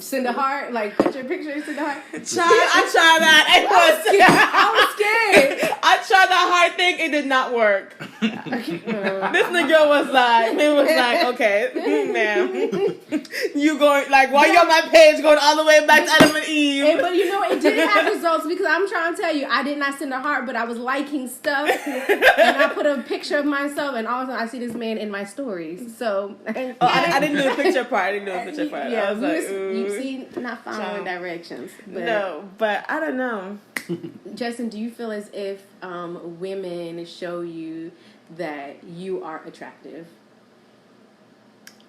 A: send a heart? Like, put your picture and send a heart.
C: I tried that.
A: I was scared.
C: I tried that heart thing. It did not work. This nigga was like, okay, ma'am, you going like why you on my page going all the way back to Adam and Eve?
A: But it didn't have results because I'm trying to tell you, I did not send a heart, but I was liking stuff, and I put a picture of myself, and all of a sudden I see this man in my stories. So
C: I didn't do the picture part.
A: Yeah,
C: I was like,
A: you see, not following directions. But,
C: no, but I don't know.
A: Justin, do you feel as if women show you that you are attractive?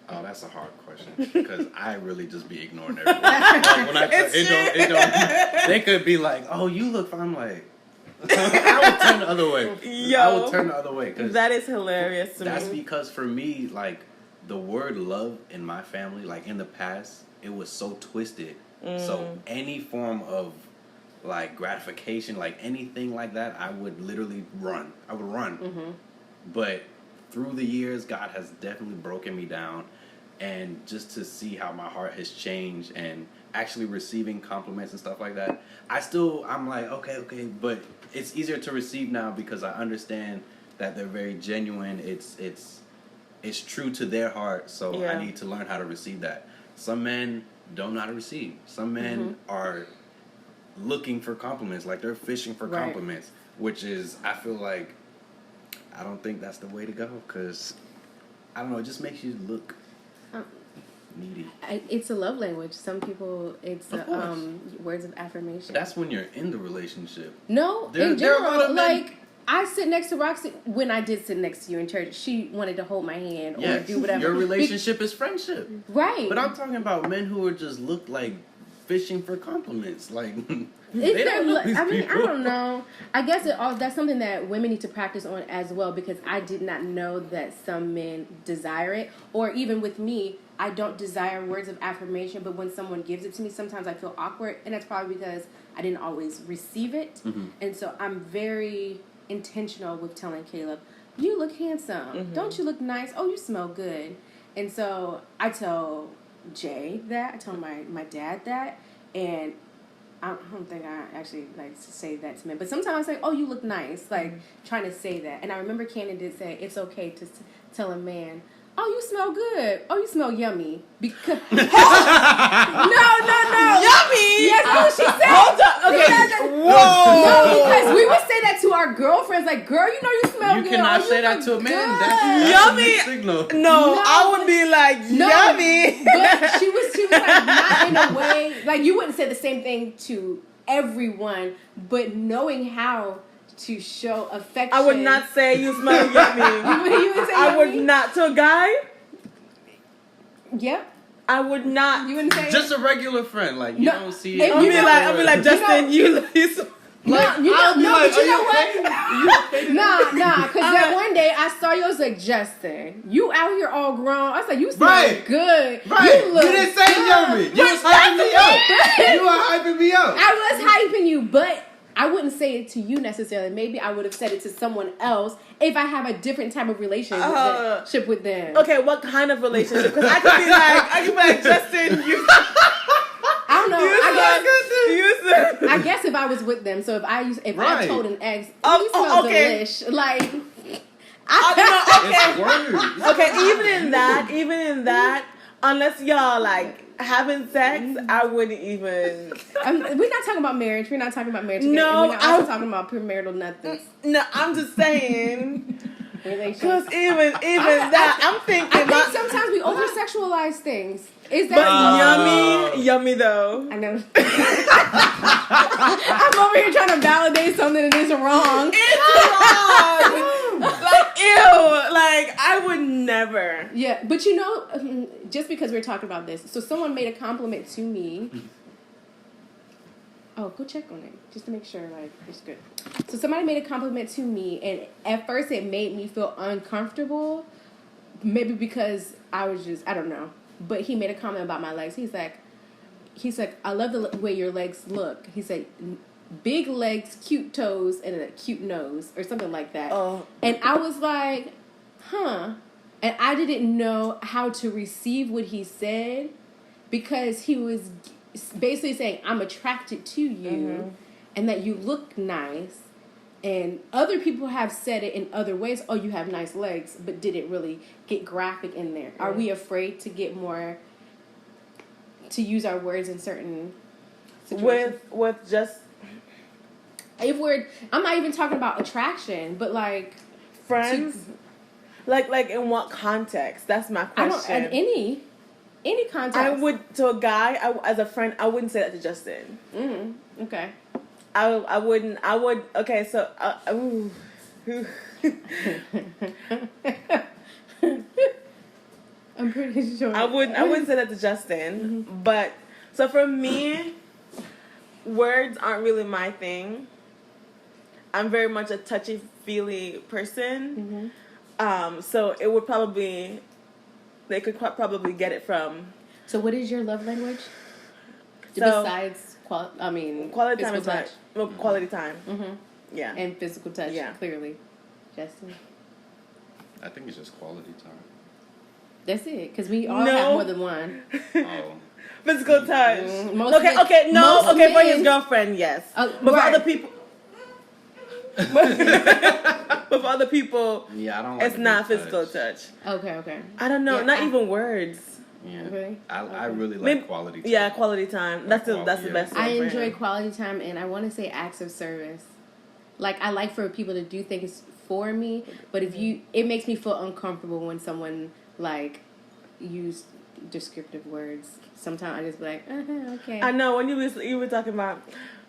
D: Oh, that's a hard question because I really just be ignoring everyone. Like, they could be like, "Oh, you look fine." I'm like, I would turn the other way. I would turn the other way because
C: that is hilarious to me.
D: That's because for me, like the word love in my family, like in the past, it was so twisted. So any form of like gratification, like anything like that, I would literally run. I would run. But through the years, God has definitely broken me down, and just to see how my heart has changed and actually receiving compliments and stuff like that, I'm like, okay, but it's easier to receive now because I understand that they're very genuine. It's true to their heart, so I need to learn how to receive that. Some men don't know how to receive. Some men are looking for compliments, like they're fishing for compliments, which is, I feel like, I don't think that's the way to go because, I don't know, it just makes you look needy.
A: It's a love language. Some people, it's words of affirmation.
D: That's when you're in the relationship.
A: No, in general, like, I sit next to Roxy. When I did sit next to you in church, she wanted to hold my hand or do whatever.
D: Your relationship is friendship.
A: Right.
D: But I'm talking about men who are just look like fishing for compliments. Like,
A: I don't know. I guess that's something that women need to practice on as well, because I did not know that some men desire it. Or even with me, I don't desire words of affirmation, but when someone gives it to me, sometimes I feel awkward, and that's probably because I didn't always receive it. And so I'm very intentional with telling Caleb, you look handsome. Don't you look nice? Oh, you smell good. And so I tell Jay that. I tell my dad that. And I don't think I actually like to say that to men. But sometimes I say, oh, you look nice. Like, trying to say that. And I remember Cannon did say, it's okay to tell a man, oh, you smell good. Oh, you smell yummy. Because no.
C: Yummy?
A: Yes, that's what she said.
C: Hold up. Okay. Whoa.
A: No, because we would say that to our girlfriends. Like, girl, you know you smell good.
D: You cannot say that to a man. That's
C: yummy.
D: a signal.
C: No, I would be like, yummy.
A: But she was like, not in a way, like, you wouldn't say the same thing to everyone, but knowing how to show affection.
C: I would not say you smell yummy.
A: You would say
C: I
A: yummy?
C: would not. To a guy?
A: Yep.
C: I would not.
A: You wouldn't say
D: just a regular friend. Like, you don't see it.
C: I'll be like, Justin, you
A: Nah, because that one day I saw you, I was like, Justin, you out here all grown. I was like, you smell good.
D: Right.
A: You
D: didn't say yummy. You was hyping me up. You were hyping me up.
A: I was hyping you, but I wouldn't say it to you necessarily. Maybe I would have said it to someone else if I have a different type of relationship with them.
C: Okay, what kind of relationship? Because I could be like, Justin, you...
A: I don't know. I guess if I was with them, so if I told an ex, you smell delish, like,
C: even in that, unless y'all like having sex, I wouldn't even.
A: We're not talking about marriage. We're not talking about marriage.
C: No,
A: we're not also talking about premarital nothing.
C: No, I'm just saying. Because even that, I'm thinking.
A: I think sometimes we over-sexualize things. Is that
C: yummy though?
A: I know. I'm over here trying to validate something that is wrong.
C: It's wrong. Like, ew. Like, I would never.
A: Yeah, but just because we're talking about this, so someone made a compliment to me. Oh, go check on it just to make sure like it's good. So somebody made a compliment to me, and at first it made me feel uncomfortable. Maybe because I don't know. But he made a comment about my legs. He's like, I love the way your legs look. He said, big legs, cute toes, and a cute nose, or something like that.
C: Oh.
A: And I was like, huh. And I didn't know how to receive what he said, because he was basically saying, I'm attracted to you, and that you look nice. And other people have said it in other ways. Oh, you have nice legs, but did it really get graphic in there? Are we afraid to get more, to use our words in certain situations?
C: With just,
A: I'm not even talking about attraction, but like
C: friends? Like in what context? That's my question.
A: In any context.
C: I would, to a guy, as a friend, I wouldn't say that to Justin.
A: Mm-hmm. Okay.
C: I wouldn't. I would. Okay, so.
A: I'm pretty sure.
C: I wouldn't say that to Justin. Mm-hmm. But so for me, words aren't really my thing. I'm very much a touchy-feely person. Mm-hmm. So it would probably, they could probably get it from.
A: So what is your love language?
C: So,
A: besides
C: quality time is touch. Well, quality time. Mm-hmm. Yeah.
A: And physical touch.
C: Yeah.
A: Clearly. Justin?
D: I think it's just quality time.
A: That's it, because we all have more than one.
D: Oh.
C: Physical touch.
A: Okay,
C: for his girlfriend, yes. But for other people. But for other people,
D: yeah, I don't.
C: It's not physical touch.
A: Okay.
C: I don't know. Not even words.
D: Yeah,
A: really?
D: I really like quality time.
C: Yeah, quality time. That's the best.
A: I enjoy quality time, and I want to say acts of service. Like, I like for people to do things for me, but it makes me feel uncomfortable when someone like use descriptive words. Sometimes I just be like, okay.
C: I know when you were talking about,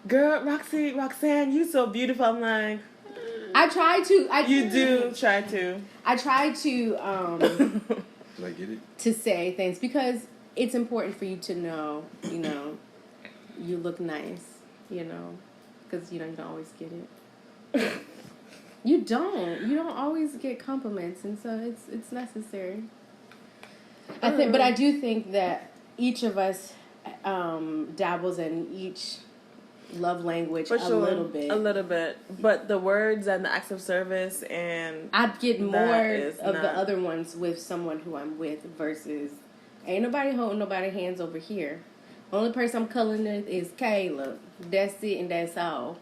C: girl, Roxanne, you so beautiful. I'm like,
A: I try to.
C: You do try to.
A: I try to.
D: Do I get it?
A: To say things, because it's important for you to know, you look nice, because you don't always get it. You don't always get compliments, and so it's necessary. But I do think that each of us dabbles in each love language a little bit.
C: But the words and the acts of service, and
A: I'd get more of the other ones with someone who I'm with versus ain't nobody holding nobody's hands over here. Only person I'm cuddling with is Caleb. That's it, and that's all.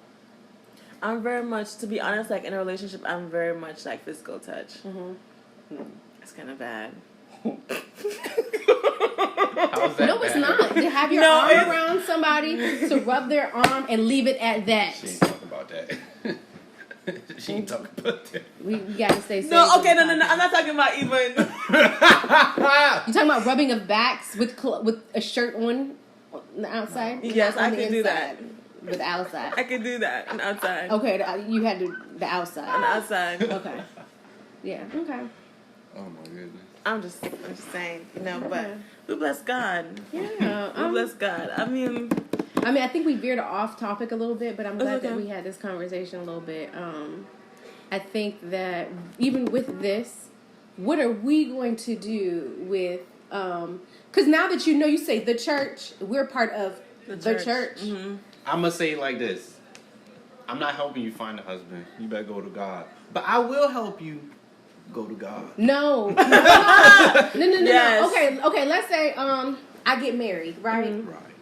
C: I'm very much, to be honest, like in a relationship, I'm very much like physical touch. Mm-hmm. It's kind of bad.
D: No,
A: it's not. To have your arm around somebody, to rub their arm and leave it at that.
D: She ain't talking about that. She ain't talking about that.
A: We gotta stay safe.
C: No. I'm not talking about even.
A: You talking about rubbing of backs with a shirt on the outside?
C: Yes, I can do that.
A: With the outside.
C: I can do that on the outside.
A: Okay, you had the outside.
C: On the outside.
A: Okay. Yeah. Okay.
D: Oh my goodness.
C: I'm just saying, but we bless God.
A: Yeah.
C: We bless God. I mean,
A: I think we veered off topic a little bit, but I'm glad that we had this conversation a little bit. I think that even with this, what are we going to do with, because now that you say the church, we're part of the church.
C: Mm-hmm.
D: I'm going to say it like this. I'm not helping you find a husband. You better go to God. But I will help you go to God.
A: No. No.
C: Yes.
A: Okay, let's say I get married, right?
C: Mm-hmm.
D: Right.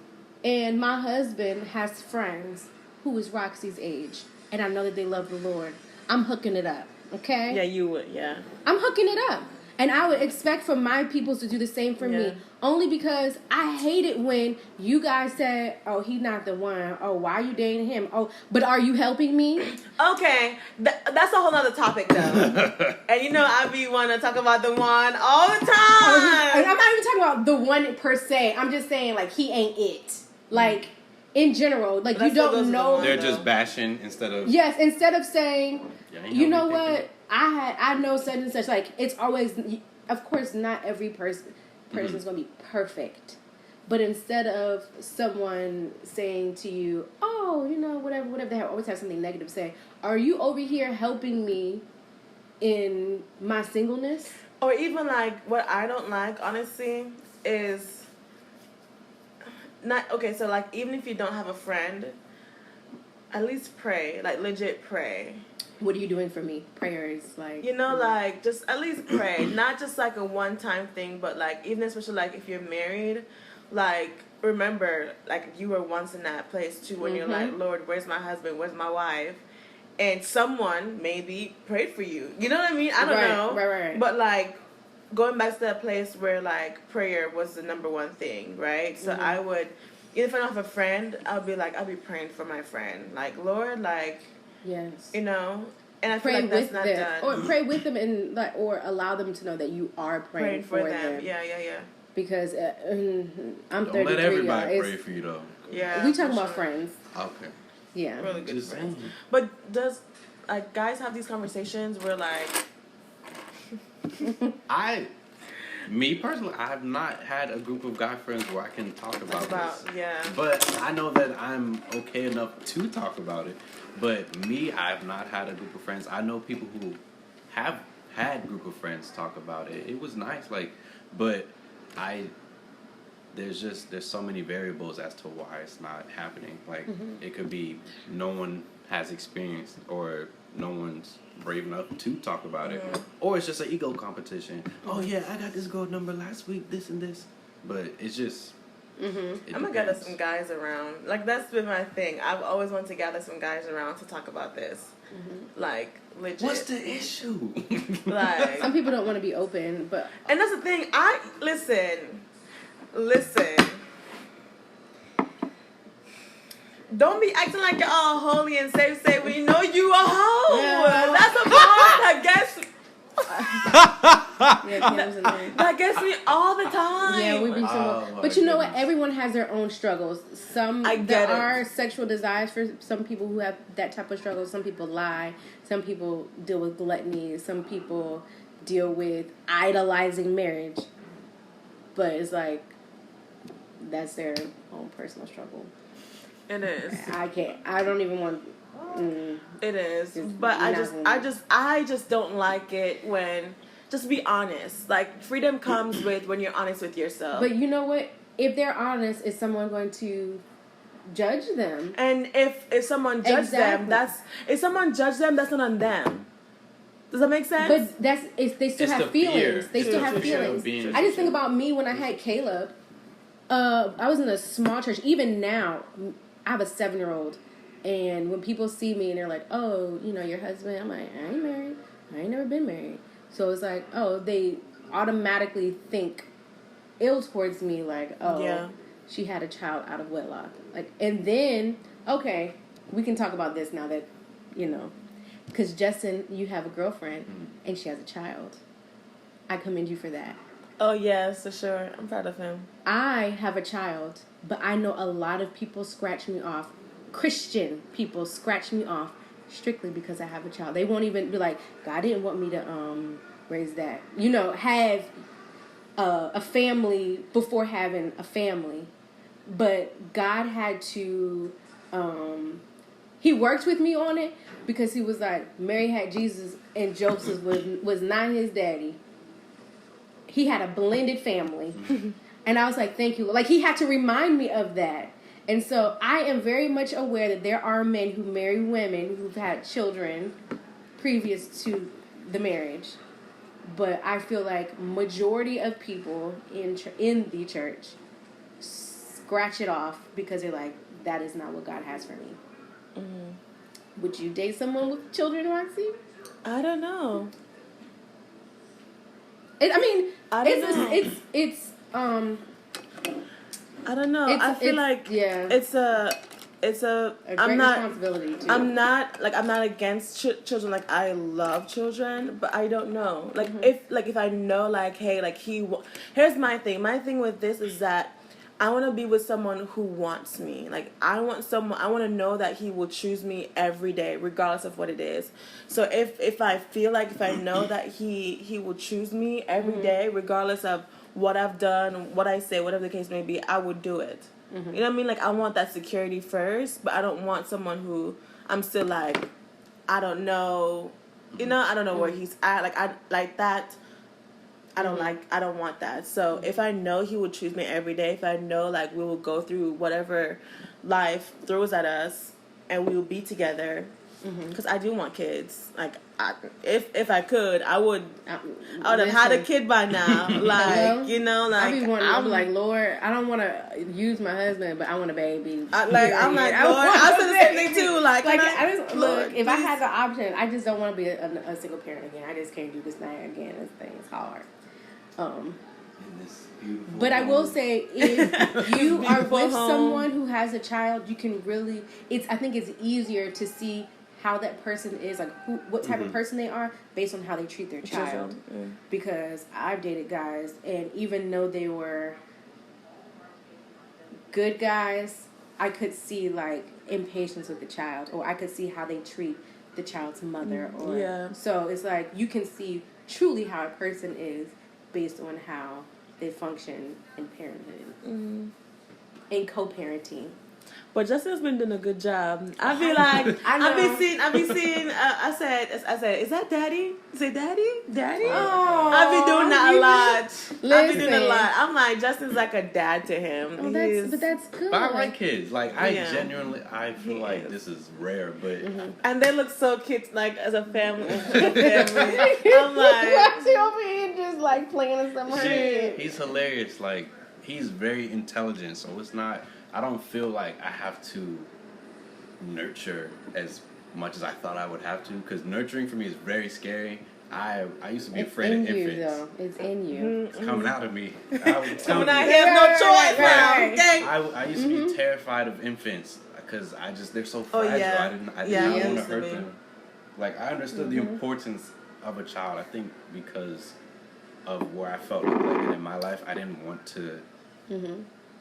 A: And my husband has friends who is Roxy's age, and I know that they love the Lord. I'm hooking it up, okay?
C: Yeah, you would, yeah.
A: I'm hooking it up. And I would expect for my peoples to do the same for me. Only because I hate it when you guys say, oh, he's not the one. Oh, why are you dating him? Oh, but are you helping me?
C: Okay. That's a whole other topic, though. And I be want to talk about the one all the time.
A: I'm not even talking about the one per se. I'm just saying, like, he ain't it. Like, in general. Like, you don't know.
D: They're just bashing instead of...
A: Yes, instead of saying, you know what? I know such and such. Like, it's always, of course, not every person's going to be perfect. But instead of someone saying to you, oh, whatever, they always have something negative to say. Are you over here helping me in my singleness?
C: Or even like what I don't like, honestly, is not okay. So like, even if you don't have a friend, at least pray, like legit pray.
A: What are you doing for me? Prayers, like
C: like just at least pray, not just like a one-time thing, but like even especially like if you're married, like remember like you were once in that place too when you're like, Lord, where's my husband? Where's my wife? And someone maybe prayed for you. You know what I mean? I don't know.
A: Right.
C: But like going back to that place where like prayer was the number one thing, right? So I would, even if I don't have a friend, I'll be praying for my friend. Like, Lord, like,
A: yes,
C: and I
A: pray
C: feel like that's
A: with
C: not
A: them,
C: done.
A: or pray with them, and like, or allow them to know that you are praying for them.
C: Yeah.
A: Because I'm 33.
D: Don't let everybody pray for you though.
C: Yeah,
A: we talking about friends.
D: Okay.
A: Yeah,
C: really good
D: Just
C: friends.
D: saying.
C: But does like guys have these conversations where like
D: Me personally, I have not had a group of guy friends where I can talk about this.
C: Yeah.
D: But I know that I'm okay enough to talk about it. But me, I have not had a group of friends. I know people who have had group of friends talk about it. It was nice, but there's so many variables as to why it's not happening. Like it could be no one has experience or no one's brave enough to talk about it, or it's just an ego competition. Oh yeah, I got this girl number last week, this and this, but it's just.
C: I'm gonna gather some guys around. Like that's been my thing. I've always wanted to gather some guys around to talk about this. Like legit.
D: What's the issue?
C: Like
A: some people don't want to be open, but
C: and that's the thing. I listen. Don't be acting like you're all holy and safe when you know you a hoe. Yeah. That's a part that gets me all the time.
A: Yeah, we be but you know what? Everyone has their own struggles. There are sexual desires for some people who have that type of struggle. Some people lie. Some people deal with gluttony. Some people deal with idolizing marriage. But it's like that's their own personal struggle.
C: It is.
A: I don't even want.
C: It is, but I just don't like it when. Just be honest. Like freedom comes with when you're honest with yourself.
A: But you know what? If they're honest, is someone going to judge them?
C: And if someone judges them, that's not on them. Does that make sense?
A: But they still have feelings. They still have feelings. I just think about me when I had Caleb. I was in a small church. Even now, I have a 7-year-old, and when people see me and they're like, "Oh, your husband," I'm like, "I ain't married. I ain't never been married." So it's like, oh, they automatically think ill towards me, like, oh, yeah, she had a child out of wedlock. Like, and then, okay, we can talk about this now that, because Justin, you have a girlfriend and she has a child. I commend you for that.
C: Oh, yes, for sure. I'm proud of him.
A: I have a child, but I know a lot of people scratch me off. Christian people scratch me off strictly because I have a child. They won't even be like, God didn't want me to raise that. Have a family before having a family. But God had to, he worked with me on it because he was like, Mary had Jesus and Joseph was not his daddy. He had a blended family. And I was like, thank you. Like, he had to remind me of that. And so I am very much aware that there are men who marry women who've had children previous to the marriage. But I feel like majority of people in the church scratch it off because they're like, that is not what God has for me. Mm-hmm. Would you date someone with children, Roxy?
C: I don't know.
A: I don't know.
C: I feel like it's a
A: great responsibility too.
C: I'm not against children. Like, I love children, but I don't know. Like, if I know, like, hey, like here's my thing. My thing with this is that I want to be with someone who wants me. Like, I want to know that he will choose me every day, regardless of what it is. So if I know that he will choose me every day, regardless of what I've done, what I say, whatever the case may be, I would do it.
A: Mm-hmm.
C: You know what I mean? Like, I want that security first, but I don't want someone who I'm still like, I don't know, you know, I don't know where he's at. Like, I like that. I don't I don't want that. So if I know he would choose me every day, if I know like we will go through whatever life throws at us and we will be together, because I do want kids. Like, if I could, I would have had a kid by now. Like, you know, like
A: I'm like, Lord, I don't want to use my husband, but I want a baby.
C: I'm like, Lord, I said the same thing too. Like
A: I just
C: Lord,
A: look, if I had the option, I just don't want to be a single parent again. I just can't do this thing again. This thing is hard. But I will say, if you are with someone who has a child, you can really, I think it's easier to see how that person is, like what type of person they are based on how they treat their child. Because I've dated guys, and even though they were good guys, I could see like impatience with the child, or I could see how they treat the child's mother. So it's like you can see truly how a person is based on how they function in parenthood, in co-parenting.
C: But Justin's been doing a good job. I feel like I be seeing. I said, is that Daddy? Say Daddy.
A: Oh,
C: I've been doing that a lot.
A: Listen.
C: I've been doing a lot. I'm like, Justin's like a dad to him.
A: But that's good.
D: But I like kids. Like, I genuinely, I feel like this is rare, but
C: and they look so cute, like as a family. I'm like,
A: what's he over here just like playing in some head?
D: He's hilarious. Like, he's very intelligent, so it's not. I don't feel like I have to nurture as much as I thought I would have to, because nurturing for me is very scary. I used to be afraid of infants.
A: Though. It's in you.
D: It's coming out of me. I
C: have no choice now.
D: I used to be terrified of infants because they're so fragile. I did not want to hurt them. Like, I understood the importance of a child. I think because of where I felt neglected in my life, I didn't want to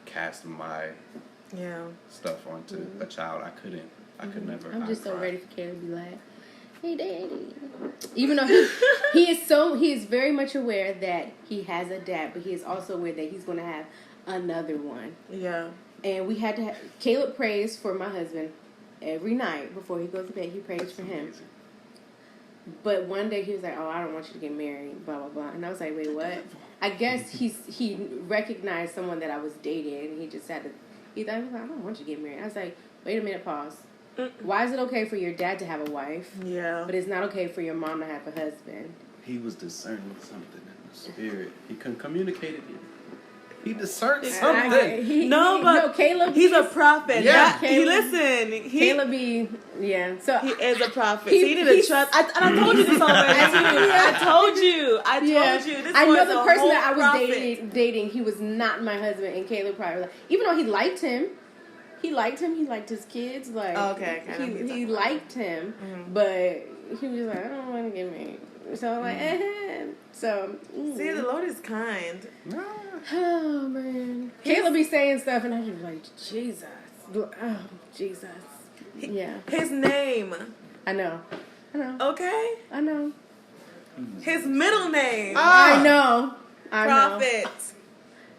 D: cast my stuff onto a child. I could never.
A: I'm just so ready for Kayla to be like, hey daddy. Even though he is very much aware that he has a dad, but he is also aware that he's going to have another one.
C: Yeah.
A: And we had to Caleb prays for my husband every night before he goes to bed. He prays for him. But one day he was like, oh, I don't want you to get married, blah, blah, blah. And I was like, wait, what? I guess he recognized someone that I was dating, and he just had to, I don't want you to get married. I was like, wait a minute, pause. Why is it okay for your dad to have a wife?
C: Yeah.
A: But it's not okay for your mom to have a husband?
D: He was discerning something in the spirit. He couldn't communicate it yet. He discerned something.
A: Caleb.
C: He's a prophet.
D: Yeah.
A: Caleb So
C: he is a prophet. So he didn't trust. I told you this already. I told you. This
A: I know the
C: a
A: person that I was
C: prophet.
A: dating. He was not my husband, and Caleb probably was like, even though he liked him. He liked his kids. Like, he liked him, but he was like, I don't want to get married. So I'm like,
C: See, the Lord is kind.
A: Oh man, Caleb be saying stuff, and I just like, Jesus, oh Jesus,
C: His name.
A: I know.
C: Okay.
A: I know.
C: His middle name.
A: I know.
C: Prophet.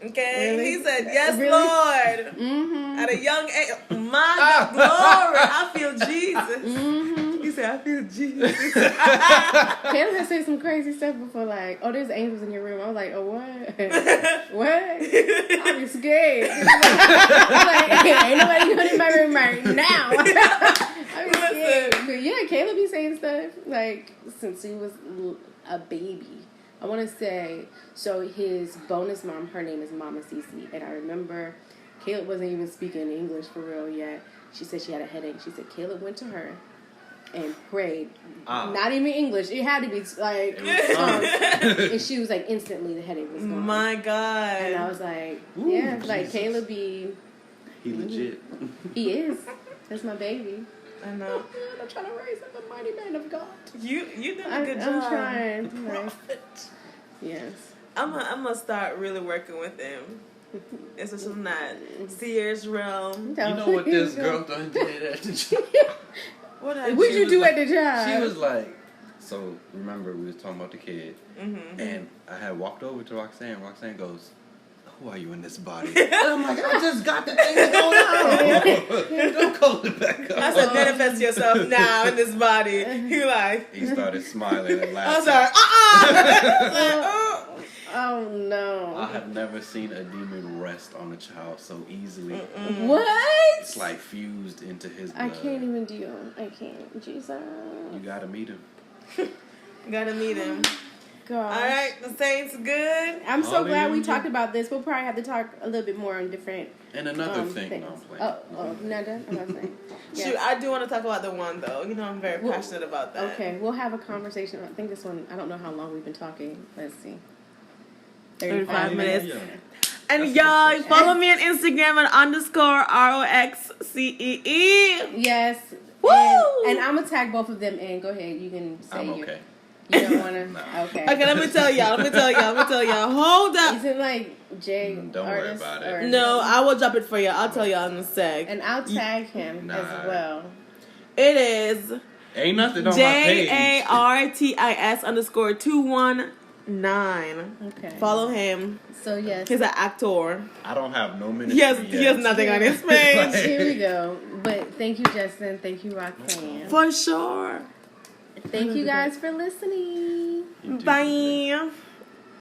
C: Okay,
A: really?
C: He said, "Yes,
A: really?
C: Lord." At a young age, my glory, I feel Jesus. He said, "I feel Jesus."
A: Caleb has said some crazy stuff before, like, "Oh, there's angels in your room." I was like, "Oh, what? What? I'm scared." I'm like, "Ain't nobody going in my room right now." I'm scared. But yeah, Caleb be saying stuff like since he was a baby. I want to say, so his bonus mom, her name is Mama Cece, and I remember Caleb wasn't even speaking English for real yet. She said she had a headache. She said Caleb went to her and prayed. Not even English. It had to be like, and she was like, instantly the headache was gone.
C: My God.
A: And I was like, yeah, Jesus. Like Caleb be.
D: He legit.
A: He is. That's my baby.
C: I know.
A: I'm trying to raise up a mighty man of God.
C: You did a good job.
A: I'm trying. Prophet. Yes. I'm
C: gonna start really working with him. It's just from that seer's realm.
D: You know what this girl done did at the job?
C: What did
A: you do at the job?
D: She was like, So remember we was talking about the kid, and I had walked over to Roxanne. Roxanne goes, "Who are you in this body?" And I'm like, "I just got the thing to go down. Don't call it back up."
C: I said, manifest yourself now in this body. He like.
D: He started smiling and laughing.
C: I'm sorry.
A: Oh no.
D: I have never seen a demon rest on a child so easily.
A: What?
D: It's like fused into his blood.
A: I can't even deal. I can't. Jesus.
D: You gotta meet him.
C: Gotta meet him.
A: Gosh.
C: All right, the Saints good.
A: I'm so glad we
D: Hallelujah.
A: talked about this. We'll probably have to talk a little bit more on different
D: And another thing,
A: things.
D: no, I'm playing.
A: Not done? I'm not saying.
C: Shoot,
A: Yes.
C: I do want to talk about the one though. You know, I'm very
A: Well,
C: passionate about that.
A: Okay, we'll have a conversation. I think this one, I don't know how long we've been talking. Let's see.
C: 35 minutes.
D: Hallelujah.
C: And
D: That's
C: y'all
D: good.
C: follow me on Instagram at _ROXCEE.
A: Yes.
C: Woo!
A: And I'm going to tag both of them in. Go ahead. You can say
D: I'm
A: you.
D: okay.
A: You don't want to?
D: No.
A: Okay.
C: Okay, let me tell y'all. Hold up.
A: Is it like Jay
D: Don't worry
A: artist?
D: about it.
A: or-
C: No, I will drop it for you. I'll tell y'all in a sec.
A: And I'll tag him
D: Nah.
A: as well.
C: It is
D: Ain't nothing on my page.
C: JARTIS219.
A: Okay.
C: Follow him.
A: So, yes.
C: He's an actor.
D: I don't have no ministry
C: He has
D: yet.
C: nothing on his page.
A: Here we go. But thank you, Justin. Thank you, Roxanne.
C: For sure.
A: Thank you guys for listening.
D: You too.
C: Bye.